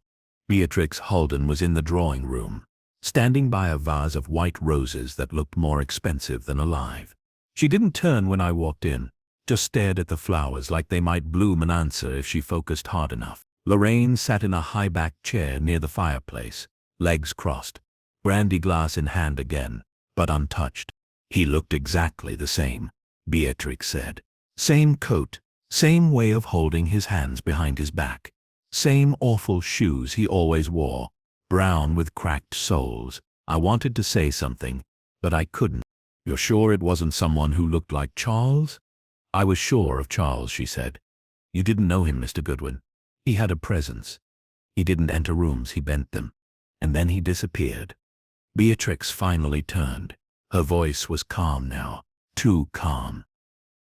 Beatrix Holden was in the drawing room, standing by a vase of white roses that looked more expensive than alive. She didn't turn when I walked in, just stared at the flowers like they might bloom and answer if she focused hard enough. Lorraine sat in a high-backed chair near the fireplace, legs crossed, brandy glass in hand again, but untouched. He looked exactly the same, Beatrix said. Same coat, same way of holding his hands behind his back, same awful shoes he always wore, brown with cracked soles. I wanted to say something, but I couldn't. You're sure it wasn't someone who looked like Charles? I was sure of Charles, she said. You didn't know him, Mr. Goodwin. He had a presence. He didn't enter rooms, he bent them. And then he disappeared. Beatrix finally turned. Her voice was calm now, too calm.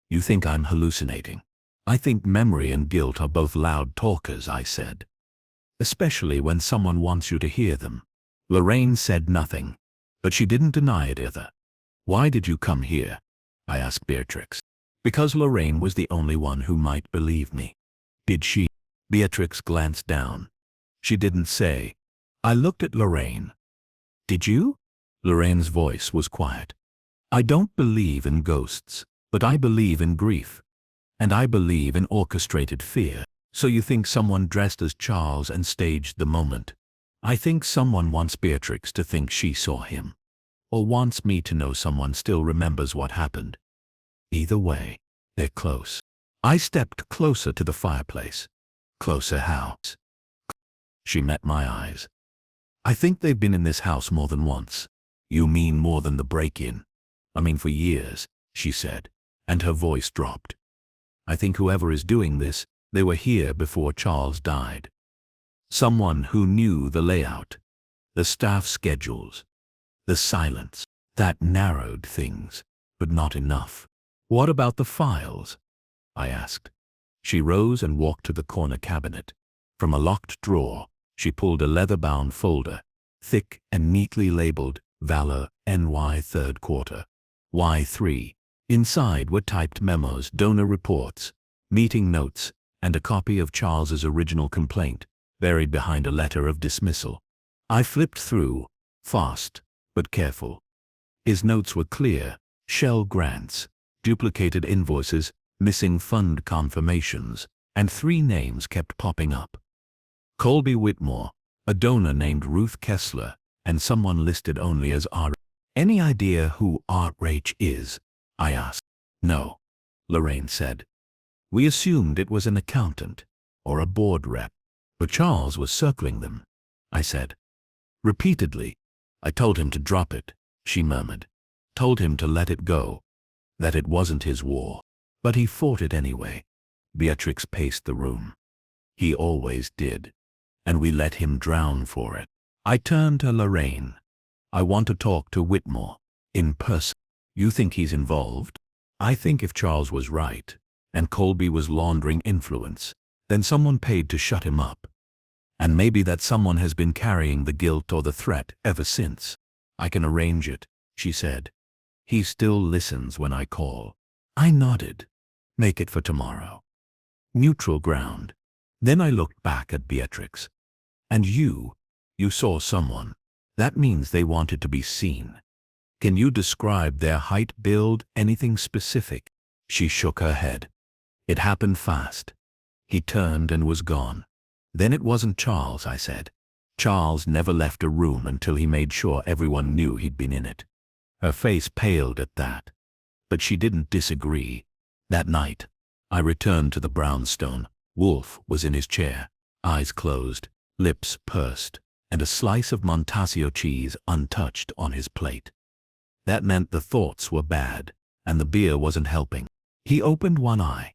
You think I'm hallucinating? I think memory and guilt are both loud talkers, I said. Especially when someone wants you to hear them. Lorraine said nothing, but she didn't deny it either. Why did you come here? I asked Beatrix. Because Lorraine was the only one who might believe me. Did she? Beatrix glanced down. She didn't say. I looked at Lorraine. Did you? Lorraine's voice was quiet. I don't believe in ghosts, but I believe in grief. And I believe in orchestrated fear. So you think someone dressed as Charles and staged the moment? I think someone wants Beatrix to think she saw him. Or wants me to know someone still remembers what happened. Either way, they're close. I stepped closer to the fireplace. Closer how? She met my eyes. I think they've been in this house more than once. You mean more than the break-in? I mean for years, she said, and her voice dropped. I think whoever is doing this, they were here before Charles died. Someone who knew the layout, the staff schedules, the silence. That narrowed things, but not enough. What about the files? I asked. She rose and walked to the corner cabinet. From a locked drawer, she pulled a leather-bound folder, thick and neatly labeled Valor NY 3rd Quarter, Y3. Inside were typed memos, donor reports, meeting notes, and a copy of Charles's original complaint, buried behind a letter of dismissal. I flipped through, fast, but careful. His notes were clear: shell grants, duplicated invoices, missing fund confirmations, and 3 names kept popping up. Colby Whitmore, a donor named Ruth Kessler, and someone listed only as R. Any idea who RH is? I asked. No, Lorraine said. We assumed it was an accountant or a board rep, but Charles was circling them, I said. Repeatedly. I told him to drop it, she murmured. Told him to let it go, that it wasn't his war. But he fought it anyway. Beatrix paced the room. He always did, and we let him drown for it. I turned to Lorraine. I want to talk to Whitmore, in person. You think he's involved? I think if Charles was right, and Colby was laundering influence, then someone paid to shut him up. And maybe that someone has been carrying the guilt or the threat ever since. I can arrange it, she said. He still listens when I call. I nodded. Make it for tomorrow. Neutral ground. Then I looked back at Beatrix. And you saw someone. That means they wanted to be seen. Can you describe their height, build, anything specific? She shook her head. It happened fast. He turned and was gone. Then it wasn't Charles, I said. Charles never left a room until he made sure everyone knew he'd been in it. Her face paled at that. But she didn't disagree. That night, I returned to the brownstone. Wolfe was in his chair, eyes closed, lips pursed, and a slice of Montasio cheese untouched on his plate. That meant the thoughts were bad, and the beer wasn't helping. He opened one eye.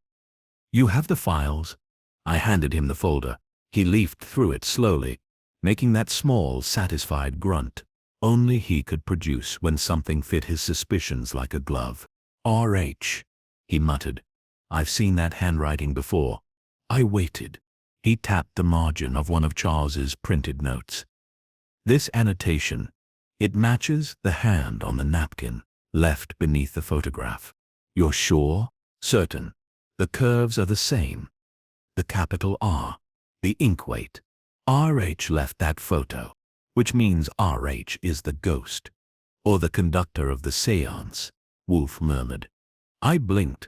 You have the files? I handed him the folder. He leafed through it slowly. making that small, satisfied grunt only he could produce when something fit his suspicions like a glove. "R.H.," he muttered. "I've seen that handwriting before." I waited. He tapped the margin of one of Charles's printed notes. "This annotation, it matches the hand on the napkin left beneath the photograph." "You're sure?" "Certain. The curves are the same. The capital R, the ink weight. R.H. left that photo, which means R.H. is the ghost, or the conductor of the seance," Wolfe murmured. I blinked.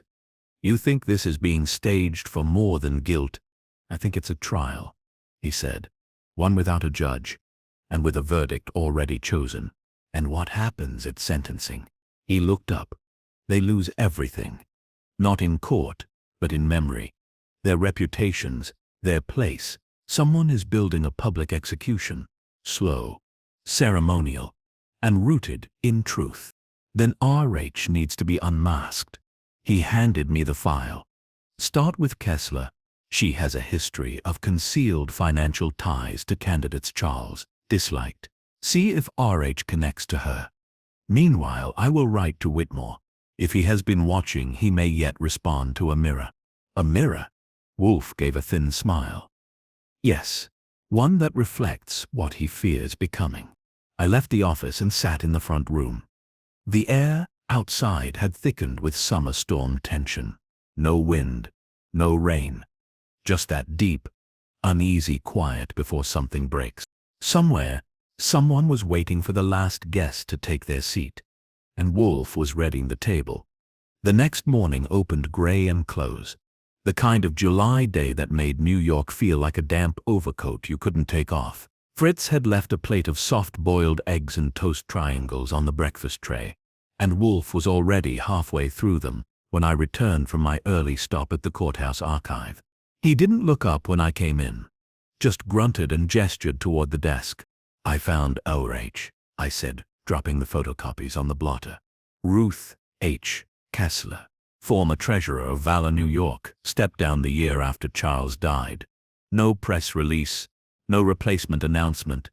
"You think this is being staged for more than guilt?" "I think it's a trial," he said. "One without a judge, and with a verdict already chosen." "And what happens at sentencing?" He looked up. "They lose everything. Not in court, but in memory. Their reputations, their place. Someone is building a public execution, slow, ceremonial, and rooted in truth. Then R.H. needs to be unmasked." He handed me the file. "Start with Kessler. She has a history of concealed financial ties to candidates Charles disliked. See if R.H. connects to her. Meanwhile, I will write to Whitmore. If he has been watching, he may yet respond to a mirror." "A mirror?" Wolfe gave a thin smile. "Yes, one that reflects what he fears becoming." I left the office and sat in the front room. The air outside had thickened with summer storm tension. No wind, no rain. Just that deep, uneasy quiet before something breaks. Somewhere, someone was waiting for the last guest to take their seat, and Wolfe was readying the table. The next morning opened gray and close. The kind of July day that made New York feel like a damp overcoat you couldn't take off. Fritz had left a plate of soft-boiled eggs and toast triangles on the breakfast tray, and Wolfe was already halfway through them when I returned from my early stop at the courthouse archive. He didn't look up when I came in, just grunted and gestured toward the desk. "I found R.H.," I said, dropping the photocopies on the blotter. "Ruth H. Kessler, former treasurer of Valor, New York, stepped down the year after Charles died. No press release, no replacement announcement,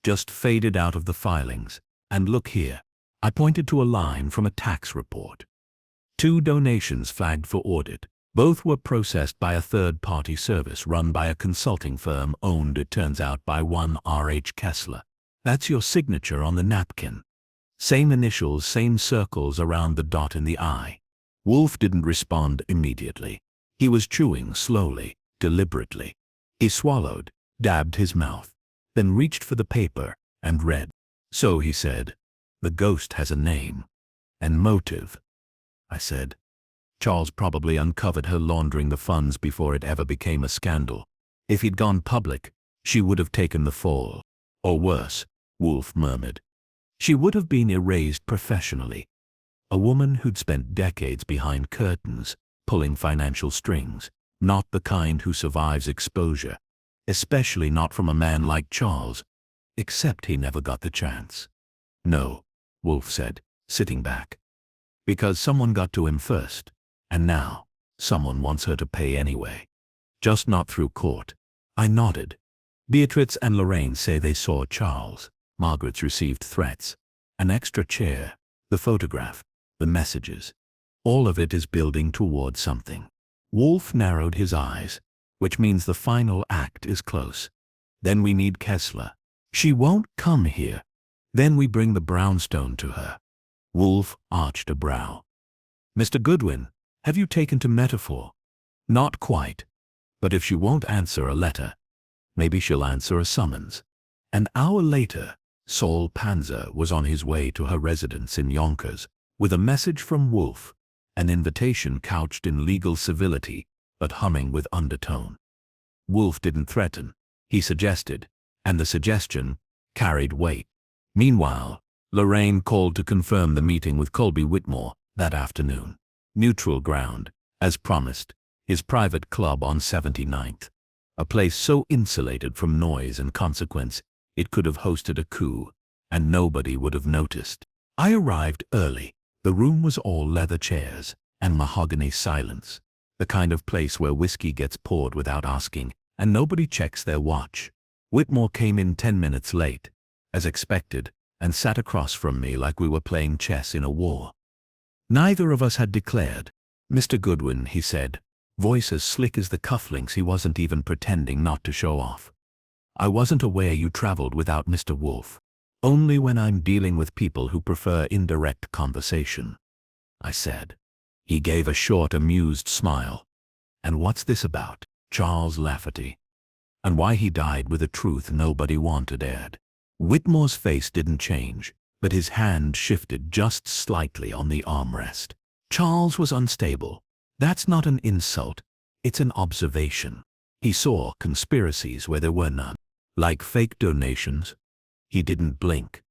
just faded out of the filings. And look here." I pointed to a line from a tax report. 2 donations flagged for audit. Both were processed by a third-party service run by a consulting firm owned, it turns out, by one R.H. Kessler. "That's your signature on the napkin. Same initials, same circles around the dot in the I." Wolfe didn't respond immediately. He was chewing slowly, deliberately. He swallowed, dabbed his mouth, then reached for the paper and read. "So," he said, "the ghost has a name and motive." I said, "Charles probably uncovered her laundering the funds before it ever became a scandal. If he'd gone public, she would have taken the fall. Or worse," Wolfe murmured. "She would have been erased professionally. A woman who'd spent decades behind curtains, pulling financial strings, not the kind who survives exposure, especially not from a man like Charles, except he never got the chance." "No," Wolfe said, sitting back. "Because someone got to him first, and now someone wants her to pay anyway. Just not through court." I nodded. "Beatrice and Lorraine say they saw Charles. Margaret's received threats. An extra chair, the photograph, the messages. All of it is building toward something." Wolfe narrowed his eyes, "which means the final act is close. Then we need Kessler. She won't come here. Then we bring the brownstone to her." Wolfe arched a brow. "Mr. Goodwin, have you taken to metaphor?" "Not quite. But if she won't answer a letter, maybe she'll answer a summons." An hour later, Saul Panzer was on his way to her residence in Yonkers with a message from Wolfe, an invitation couched in legal civility but humming with undertone. Wolfe didn't threaten. He suggested, and the suggestion carried weight. Meanwhile, Lorraine called to confirm the meeting with Colby Whitmore that afternoon. Neutral ground, as promised, his private club on 79th. A place so insulated from noise and consequence it could have hosted a coup, and nobody would have noticed. I arrived early. The room was all leather chairs and mahogany silence, the kind of place where whiskey gets poured without asking, and nobody checks their watch. Whitmore came in 10 minutes late, as expected, and sat across from me like we were playing chess in a war. Neither of us had declared. "Mr. Goodwin," he said, voice as slick as the cufflinks he wasn't even pretending not to show off. "I wasn't aware you traveled without Mr. Wolfe. Only when I'm dealing with people who prefer indirect conversation," I said. He gave a short, amused smile. "And what's this about, Charles Lafferty? And why he died with a truth nobody wanted aired?" Whitmore's face didn't change, but his hand shifted just slightly on the armrest. "Charles was unstable. That's not an insult, it's an observation. He saw conspiracies where there were none, like fake donations." He didn't blink.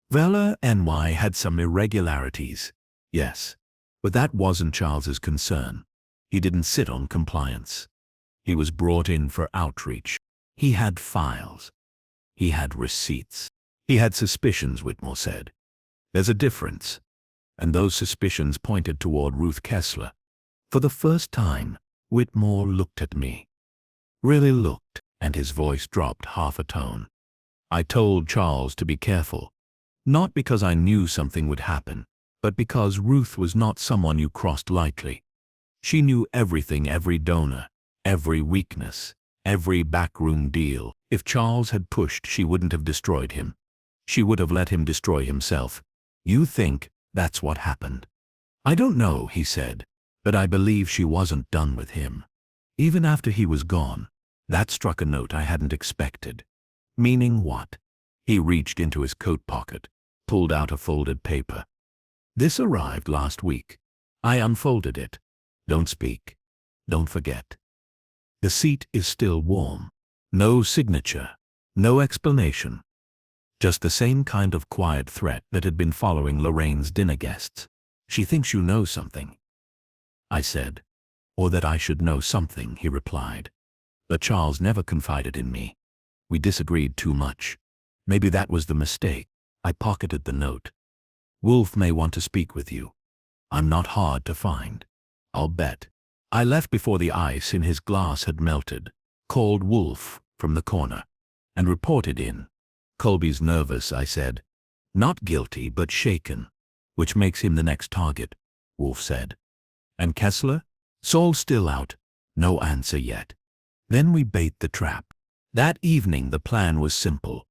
"Vela NY had some irregularities, yes, but that wasn't Charles's concern. He didn't sit on compliance. He was brought in for outreach. He had files. He had receipts. He had suspicions," Whitmore said. "There's a difference." And those suspicions pointed toward Ruth Kessler. For the first time, Whitmore looked at me. Really looked, and his voice dropped half a tone. "I told Charles to be careful. Not because I knew something would happen, but because Ruth was not someone you crossed lightly. She knew everything, every donor, every weakness, every backroom deal. If Charles had pushed, she wouldn't have destroyed him. She would have let him destroy himself. You think that's what happened?" "I don't know," he said, "but I believe she wasn't done with him. Even after he was gone." That struck a note I hadn't expected. "Meaning what?" He reached into his coat pocket, pulled out a folded paper. "This arrived last week." I unfolded it. "Don't speak. Don't forget. The seat is still warm. No signature. No explanation. Just the same kind of quiet threat that had been following Lorraine's dinner guests. She thinks you know something," I said. "Or that I should know something," he replied. "But Charles never confided in me. We disagreed too much. Maybe that was the mistake." I pocketed the note. "Wolfe may want to speak with you. I'm not hard to find, I'll bet." I left before the ice in his glass had melted, called Wolfe from the corner, and reported in. "Colby's nervous," I said. "Not guilty, but shaken, which makes him the next target," Wolfe said. "And Kessler?" "Saul's still out. No answer yet." Then we bait the trap. That evening the plan was simple.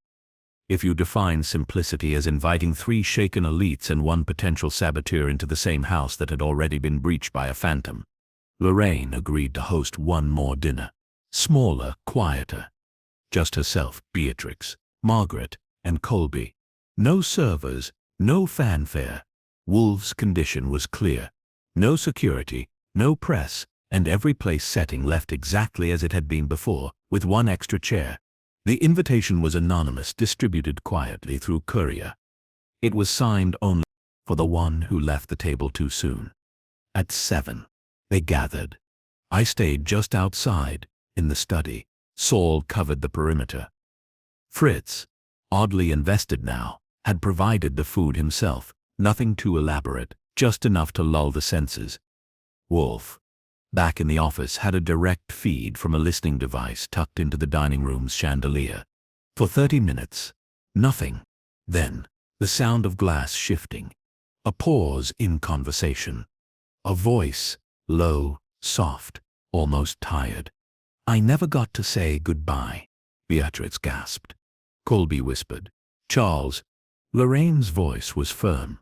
If you define simplicity as inviting 3 shaken elites and 1 potential saboteur into the same house that had already been breached by a phantom, Lorraine agreed to host 1 more dinner. Smaller, quieter. Just herself, Beatrix, Margaret, and Colby. No servers, no fanfare. Wolfe's condition was clear. No security, no press, and every place setting left exactly as it had been before, with 1 extra chair. The invitation was anonymous, distributed quietly through courier. It was signed only for the one who left the table too soon. At 7, they gathered. I stayed just outside, in the study. Saul covered the perimeter. Fritz, oddly invested now, had provided the food himself, nothing too elaborate, just enough to lull the senses. Wolfe, back in the office, had a direct feed from a listening device tucked into the dining room's chandelier. For 30 minutes, nothing. Then, the sound of glass shifting. A pause in conversation. A voice, low, soft, almost tired. "I never got to say goodbye," Beatrix gasped. Colby whispered, "Charles." Lorraine's voice was firm.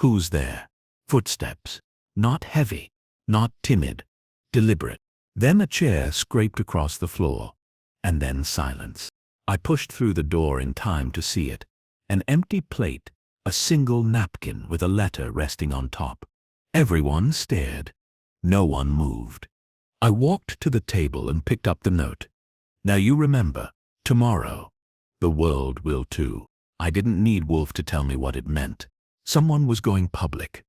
"Who's there?" Footsteps. Not heavy, not timid, deliberate. Then a chair scraped across the floor, and then silence. I pushed through the door in time to see it. An empty plate, a single napkin with a letter resting on top. Everyone stared. No one moved. I walked to the table and picked up the note. "Now you remember, tomorrow, the world will too." I didn't need Wolfe to tell me what it meant. Someone was going public.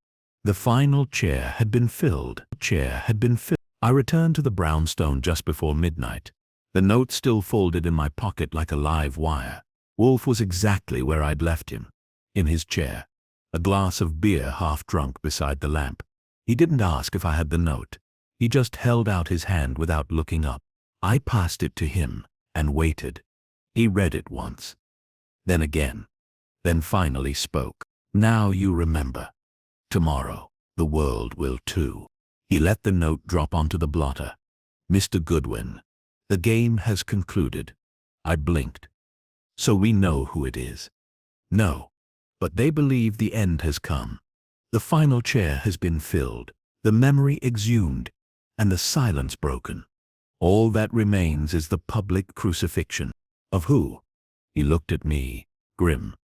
The final chair had been filled. I returned to the brownstone just before midnight. The note still folded in my pocket like a live wire. Wolfe was exactly where I'd left him. In his chair. A glass of beer half drunk beside the lamp. He didn't ask if I had the note. He just held out his hand without looking up. I passed it to him and waited. He read it once, then again, then finally spoke. Now you remember. Tomorrow, the world will too. He let the note drop onto the blotter. Mr. Goodwin, the game has concluded. I blinked. So we know who it is. No, but they believe the end has come. The final chair has been filled, the memory exhumed, and the silence broken. All that remains is the public crucifixion. Of who? He looked at me, grim.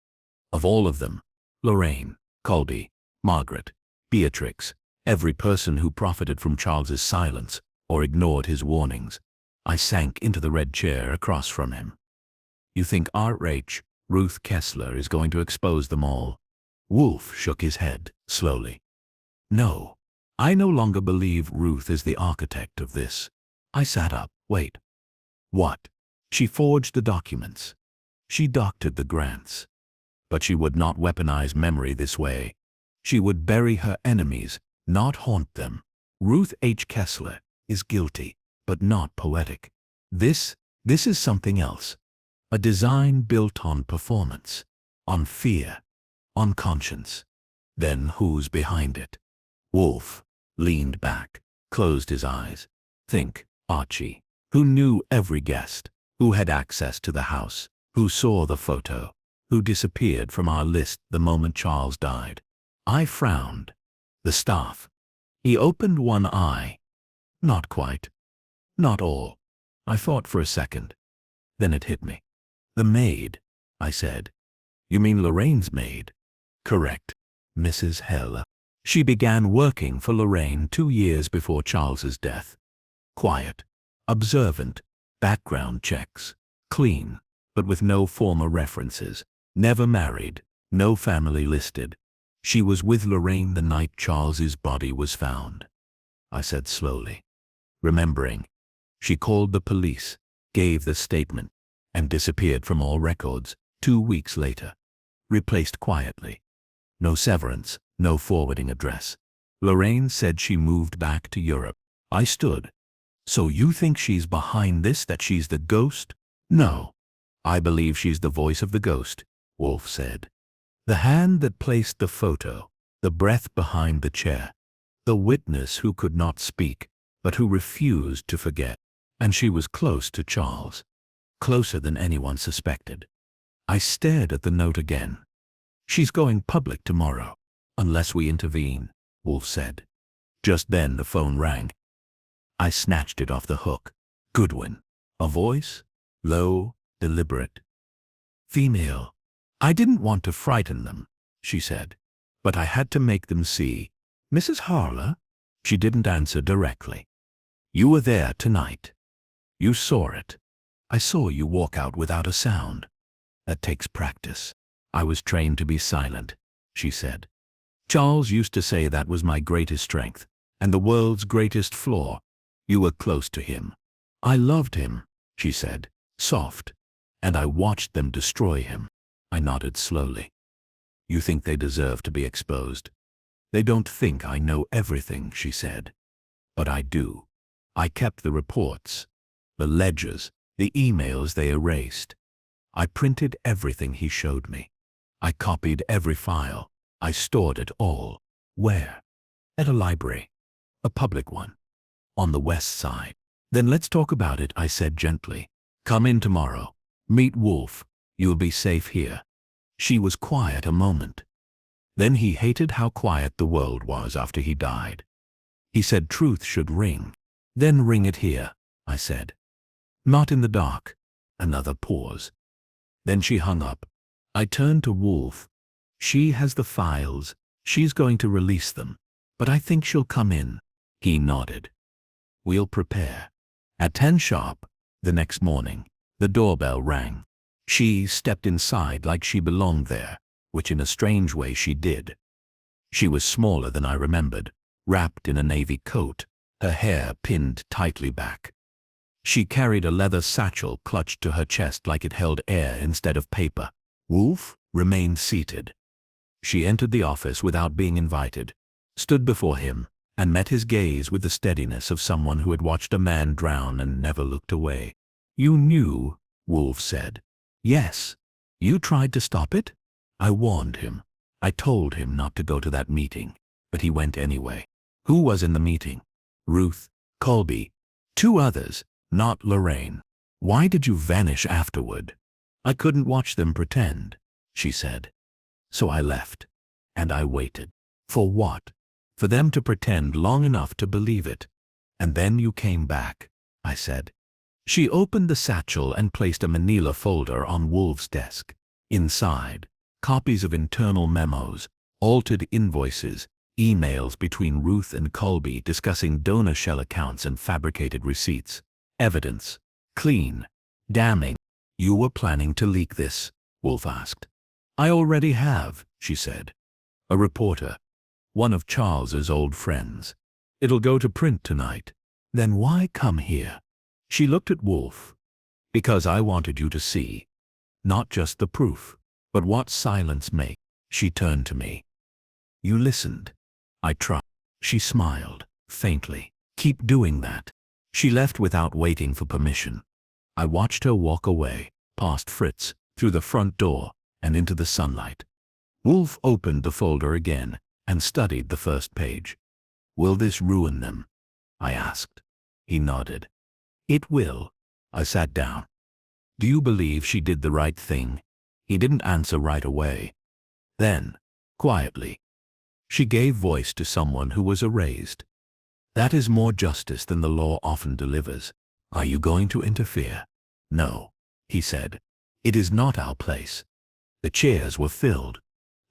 Of all of them. Lorraine, Colby, Margaret, Beatrix, every person who profited from Charles's silence or ignored his warnings. I sank into the red chair across from him. You think R.H. Ruth Kessler is going to expose them all? Wolfe shook his head, slowly. No, I no longer believe Ruth is the architect of this. I sat up. Wait. What? She forged the documents. She doctored the grants. But she would not weaponize memory this way. She would bury her enemies, not haunt them. Ruth H. Kessler is guilty, but not poetic. This is something else. A design built on performance, on fear, on conscience. Then who's behind it? Wolfe leaned back, closed his eyes. Think, Archie, who knew every guest, who had access to the house, who saw the photo, who disappeared from our list the moment Charles died. I frowned. The staff. He opened one eye. Not quite. Not all. I thought for a second. Then it hit me. The maid, I said. You mean Lorraine's maid? Correct. Mrs. Heller. She began working for Lorraine 2 years before Charles's death. Quiet, observant, background checks, clean, but with no former references. Never married, no family listed. She was with Lorraine the night Charles's body was found. I said slowly, remembering. She called the police, gave the statement, and disappeared from all records 2 weeks later. Replaced quietly. No severance, no forwarding address. Lorraine said she moved back to Europe. I stood. So you think she's behind this, that she's the ghost? No. I believe she's the voice of the ghost, Wolfe said. The hand that placed the photo, the breath behind the chair, the witness who could not speak, but who refused to forget. And she was close to Charles. Closer than anyone suspected. I stared at the note again. She's going public tomorrow, unless we intervene, Wolfe said. Just then the phone rang. I snatched it off the hook. Goodwin. A voice? Low, deliberate. Female. I didn't want to frighten them, she said, but I had to make them see. Mrs. Harler? She didn't answer directly. You were there tonight. You saw it. I saw you walk out without a sound. That takes practice. I was trained to be silent, she said. Charles used to say that was my greatest strength, and the world's greatest flaw. You were close to him. I loved him, she said, soft, and I watched them destroy him. I nodded slowly. You think they deserve to be exposed? They don't think I know everything, she said. But I do. I kept the reports, the ledgers, the emails they erased. I printed everything he showed me. I copied every file. I stored it all. Where? At a library. A public one. On the west side. Then let's talk about it, I said gently. Come in tomorrow. Meet Wolfe. You'll be safe here. She was quiet a moment. Then he hated how quiet the world was after he died. He said truth should ring. Then ring it here, I said. Not in the dark. Another pause. Then she hung up. I turned to Wolfe. She has the files. She's going to release them. But I think she'll come in. He nodded. We'll prepare. At 10 sharp, the next morning, the doorbell rang. She stepped inside like she belonged there, which in a strange way she did. She was smaller than I remembered, wrapped in a navy coat, her hair pinned tightly back. She carried a leather satchel clutched to her chest like it held air instead of paper. Wolfe remained seated. She entered the office without being invited, stood before him, and met his gaze with the steadiness of someone who had watched a man drown and never looked away. You knew, Wolfe said. Yes. You tried to stop it? I warned him. I told him not to go to that meeting, but he went anyway. Who was in the meeting? Ruth, Colby, 2 others, not Lorraine. Why did you vanish afterward? I couldn't watch them pretend, she said. So I left. And I waited. For what? For them to pretend long enough to believe it. And then you came back, I said. She opened the satchel and placed a manila folder on Wolfe's desk. Inside, copies of internal memos, altered invoices, emails between Ruth and Colby discussing donor shell accounts and fabricated receipts. Evidence. Clean. Damning. You were planning to leak this? Wolfe asked. I already have, she said. A reporter. One of Charles's old friends. It'll go to print tonight. Then why come here? She looked at Wolfe. Because I wanted you to see. Not just the proof, but what silence makes. She turned to me. You listened. I tried. She smiled, faintly. Keep doing that. She left without waiting for permission. I watched her walk away, past Fritz, through the front door, and into the sunlight. Wolfe opened the folder again and studied the first page. Will this ruin them? I asked. He nodded. It will. I sat down. Do you believe she did the right thing? He didn't answer right away. Then, quietly, she gave voice to someone who was erased. That is more justice than the law often delivers. Are you going to interfere? No, he said. It is not our place. The chairs were filled.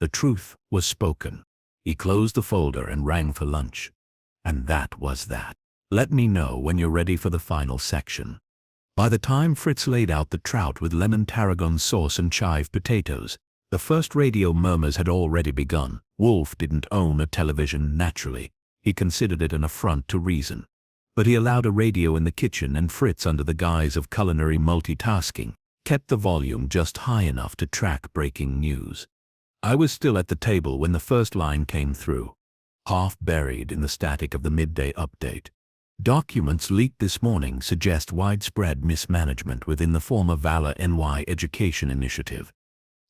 The truth was spoken. He closed the folder and rang for lunch. And that was that. Let me know when you're ready for the final section. By the time Fritz laid out the trout with lemon tarragon sauce and chive potatoes, the first radio murmurs had already begun. Wolfe didn't own a television naturally. He considered it an affront to reason. But he allowed a radio in the kitchen, and Fritz, under the guise of culinary multitasking, kept the volume just high enough to track breaking news. I was still at the table when the first line came through, half buried in the static of the midday update. Documents leaked this morning suggest widespread mismanagement within the former Valor NY Education Initiative.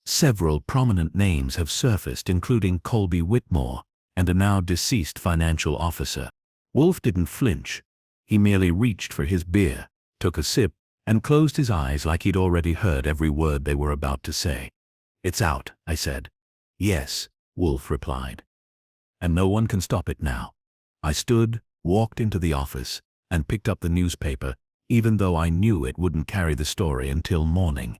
Several prominent names have surfaced, including Colby Whitmore and a now deceased financial officer. Wolfe didn't flinch. He merely reached for his beer, took a sip, and closed his eyes like he'd already heard every word they were about to say. It's out, I said. Yes, Wolfe replied. And no one can stop it now. I stood, walked into the office, and picked up the newspaper, even though I knew it wouldn't carry the story until morning.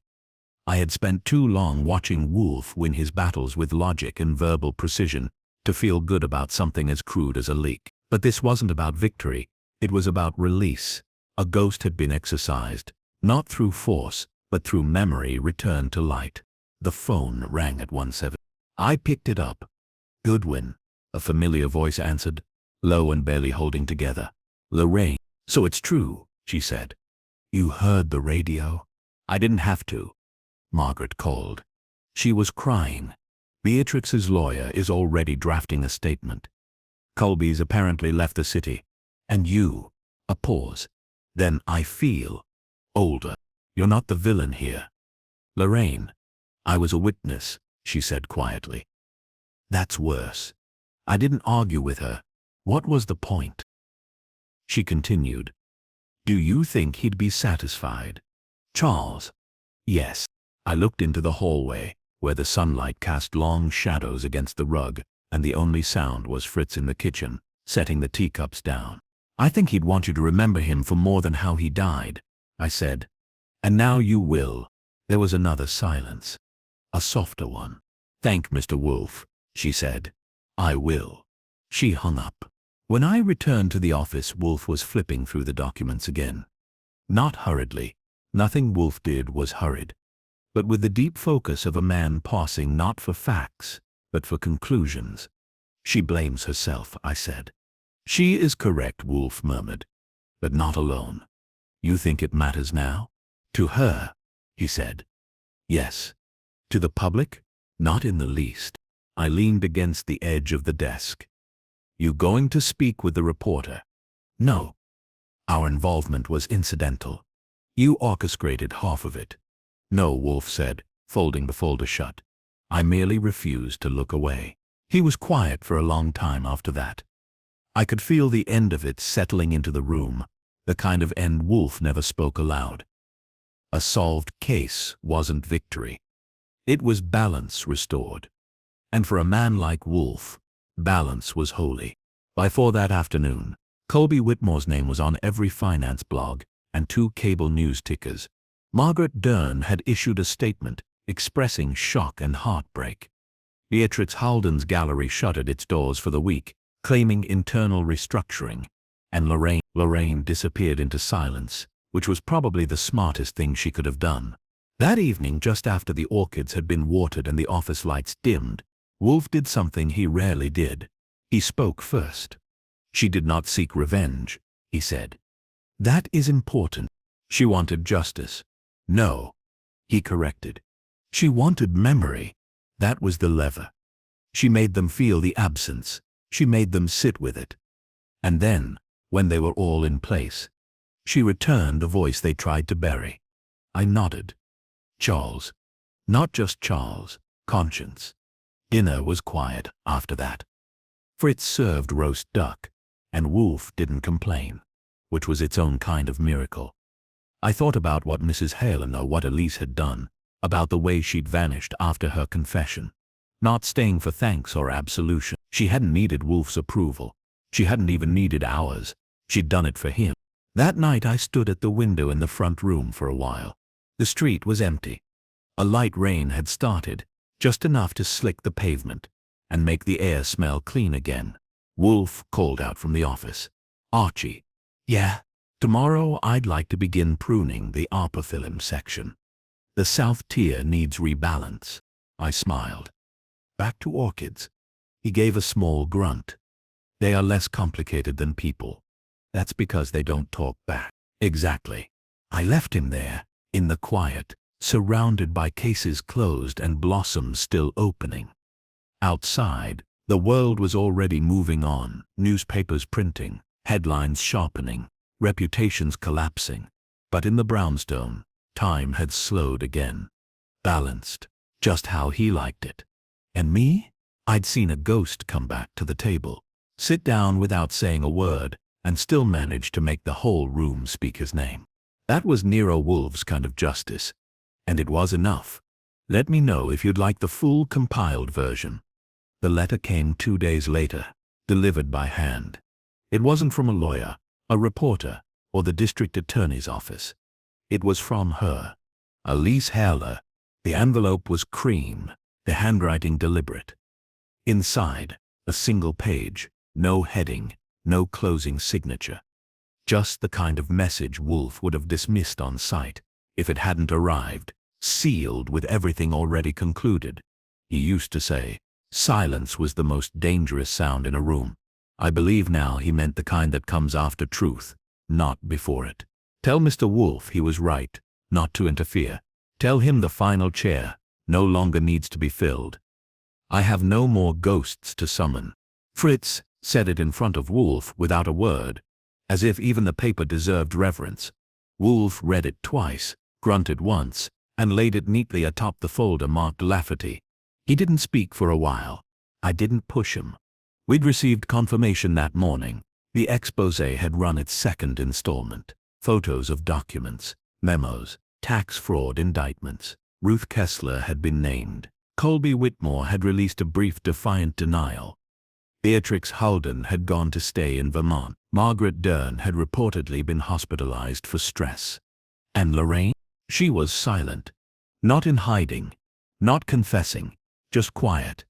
I had spent too long watching Wolfe win his battles with logic and verbal precision to feel good about something as crude as a leak. But this wasn't about victory, it was about release. A ghost had been exorcised, not through force, but through memory returned to light. The phone rang at 17. I picked it up. Goodwin, a familiar voice answered, low and barely holding together. Lorraine. So it's true, she said. You heard the radio? I didn't have to. Margaret called. She was crying. Beatrix's lawyer is already drafting a statement. Colby's apparently left the city. And you. A pause. Then I feel older. You're not the villain here. Lorraine. I was a witness, she said quietly. That's worse. I didn't argue with her. What was the point? She continued. Do you think he'd be satisfied? Charles. Yes. I looked into the hallway, where the sunlight cast long shadows against the rug, and the only sound was Fritz in the kitchen, setting the teacups down. I think he'd want you to remember him for more than how he died, I said. And now you will. There was another silence. A softer one. Thank Mr. Wolfe, she said. I will. She hung up. When I returned to the office, Wolfe was flipping through the documents again. Not hurriedly. Nothing Wolfe did was hurried. But with the deep focus of a man pausing not for facts, but for conclusions. She blames herself, I said. She is correct, Wolfe murmured. But not alone. You think it matters now? To her, he said. Yes. To the public? Not in the least. I leaned against the edge of the desk. You going to speak with the reporter? No. Our involvement was incidental. You orchestrated half of it. No, Wolfe said, folding the folder shut. I merely refused to look away. He was quiet for a long time after that. I could feel the end of it settling into the room, the kind of end Wolfe never spoke aloud. A solved case wasn't victory. It was balance restored. And for a man like Wolfe, balance was holy. By 4 that afternoon, Colby Whitmore's name was on every finance blog and 2 cable news tickers. Margaret Dern had issued a statement expressing shock and heartbreak. Beatrix Halden's gallery shuttered its doors for the week, claiming internal restructuring, and Lorraine disappeared into silence, which was probably the smartest thing she could have done. That evening, just after the orchids had been watered and the office lights dimmed, Wolfe did something he rarely did. He spoke first. She did not seek revenge, he said. That is important. She wanted justice. No, he corrected. She wanted memory. That was the lever. She made them feel the absence. She made them sit with it. And then, when they were all in place, she returned a voice they tried to bury. I nodded. Charles. Not just Charles. Conscience. Dinner was quiet after that. Fritz served roast duck, and Wolfe didn't complain, which was its own kind of miracle. I thought about what Mrs. Halen or what Elise had done, about the way she'd vanished after her confession, not staying for thanks or absolution. She hadn't needed Wolfe's approval. She hadn't even needed ours. She'd done it for him. That night I stood at the window in the front room for a while. The street was empty. A light rain had started, just enough to slick the pavement and make the air smell clean again. Wolfe called out from the office. Archie. Yeah. Tomorrow I'd like to begin pruning the ARPA film section. The south tier needs rebalance. I smiled. Back to orchids. He gave a small grunt. They are less complicated than people. That's because they don't talk back. Exactly. I left him there, in the quiet, surrounded by cases closed and blossoms still opening. Outside, the world was already moving on, newspapers printing, headlines sharpening, reputations collapsing. But in the brownstone, time had slowed again. Balanced, just how he liked it. And me? I'd seen a ghost come back to the table, sit down without saying a word, and still manage to make the whole room speak his name. That was Nero Wolfe's kind of justice. And it was enough. Let me know if you'd like the full compiled version. The letter came 2 days later, delivered by hand. It wasn't from a lawyer, a reporter, or the district attorney's office. It was from her, Elise Herler. The envelope was cream, the handwriting deliberate. Inside, a single page, no heading, no closing signature. Just the kind of message Wolfe would have dismissed on sight if it hadn't arrived, sealed with everything already concluded. He used to say, silence was the most dangerous sound in a room. I believe now he meant the kind that comes after truth, not before it. Tell Mr. Wolfe he was right, not to interfere. Tell him the final chair no longer needs to be filled. I have no more ghosts to summon. Fritz said it in front of Wolfe without a word, as if even the paper deserved reverence. Wolfe read it twice, grunted once, and laid it neatly atop the folder marked Lafferty. He didn't speak for a while. I didn't push him. We'd received confirmation that morning. The exposé had run its second installment. Photos of documents, memos, tax fraud indictments. Ruth Kessler had been named. Colby Whitmore had released a brief defiant denial. Beatrix Halden had gone to stay in Vermont. Margaret Dern had reportedly been hospitalized for stress. And Lorraine? She was silent. Not in hiding, not confessing, just quiet.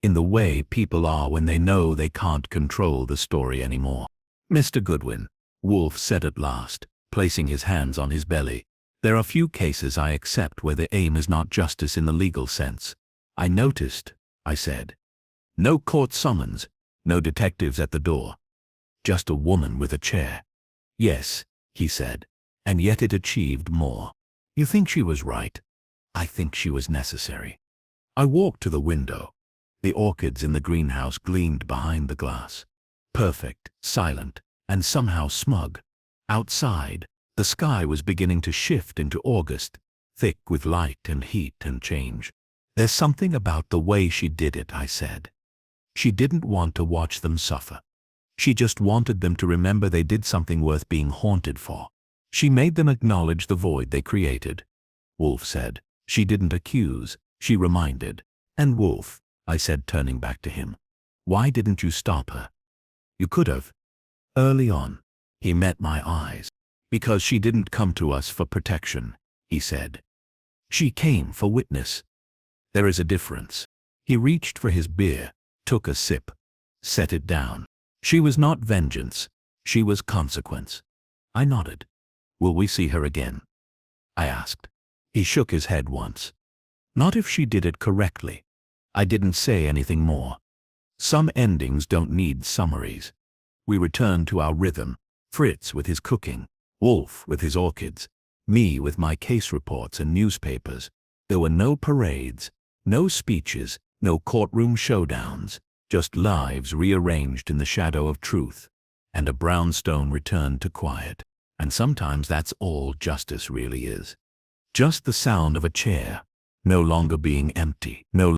In the way people are when they know they can't control the story anymore. Mr. Goodwin, Wolfe said at last, placing his hands on his belly. There are few cases I accept where the aim is not justice in the legal sense. I noticed, I said. No court summons, no detectives at the door. Just a woman with a chair. Yes, he said, and yet it achieved more. You think she was right? I think she was necessary. I walked to the window. The orchids in the greenhouse gleamed behind the glass. Perfect, silent, and somehow smug. Outside, the sky was beginning to shift into August, thick with light and heat and change. There's something about the way she did it, I said. She didn't want to watch them suffer. She just wanted them to remember they did something worth being haunted for. She made them acknowledge the void they created. Wolfe said. She didn't accuse, she reminded. And Wolfe, I said, turning back to him, why didn't you stop her? You could have. Early on. He met my eyes. Because she didn't come to us for protection, he said. She came for witness. There is a difference. He reached for his beer, took a sip, set it down. She was not vengeance. She was consequence. I nodded. Will we see her again? I asked. He shook his head once. Not if she did it correctly. I didn't say anything more. Some endings don't need summaries. We returned to our rhythm, Fritz with his cooking, Wolfe with his orchids, me with my case reports and newspapers. There were no parades, no speeches, no courtroom showdowns, just lives rearranged in the shadow of truth, and a brownstone returned to quiet. And sometimes that's all justice really is. Just the sound of a chair, no longer being empty, no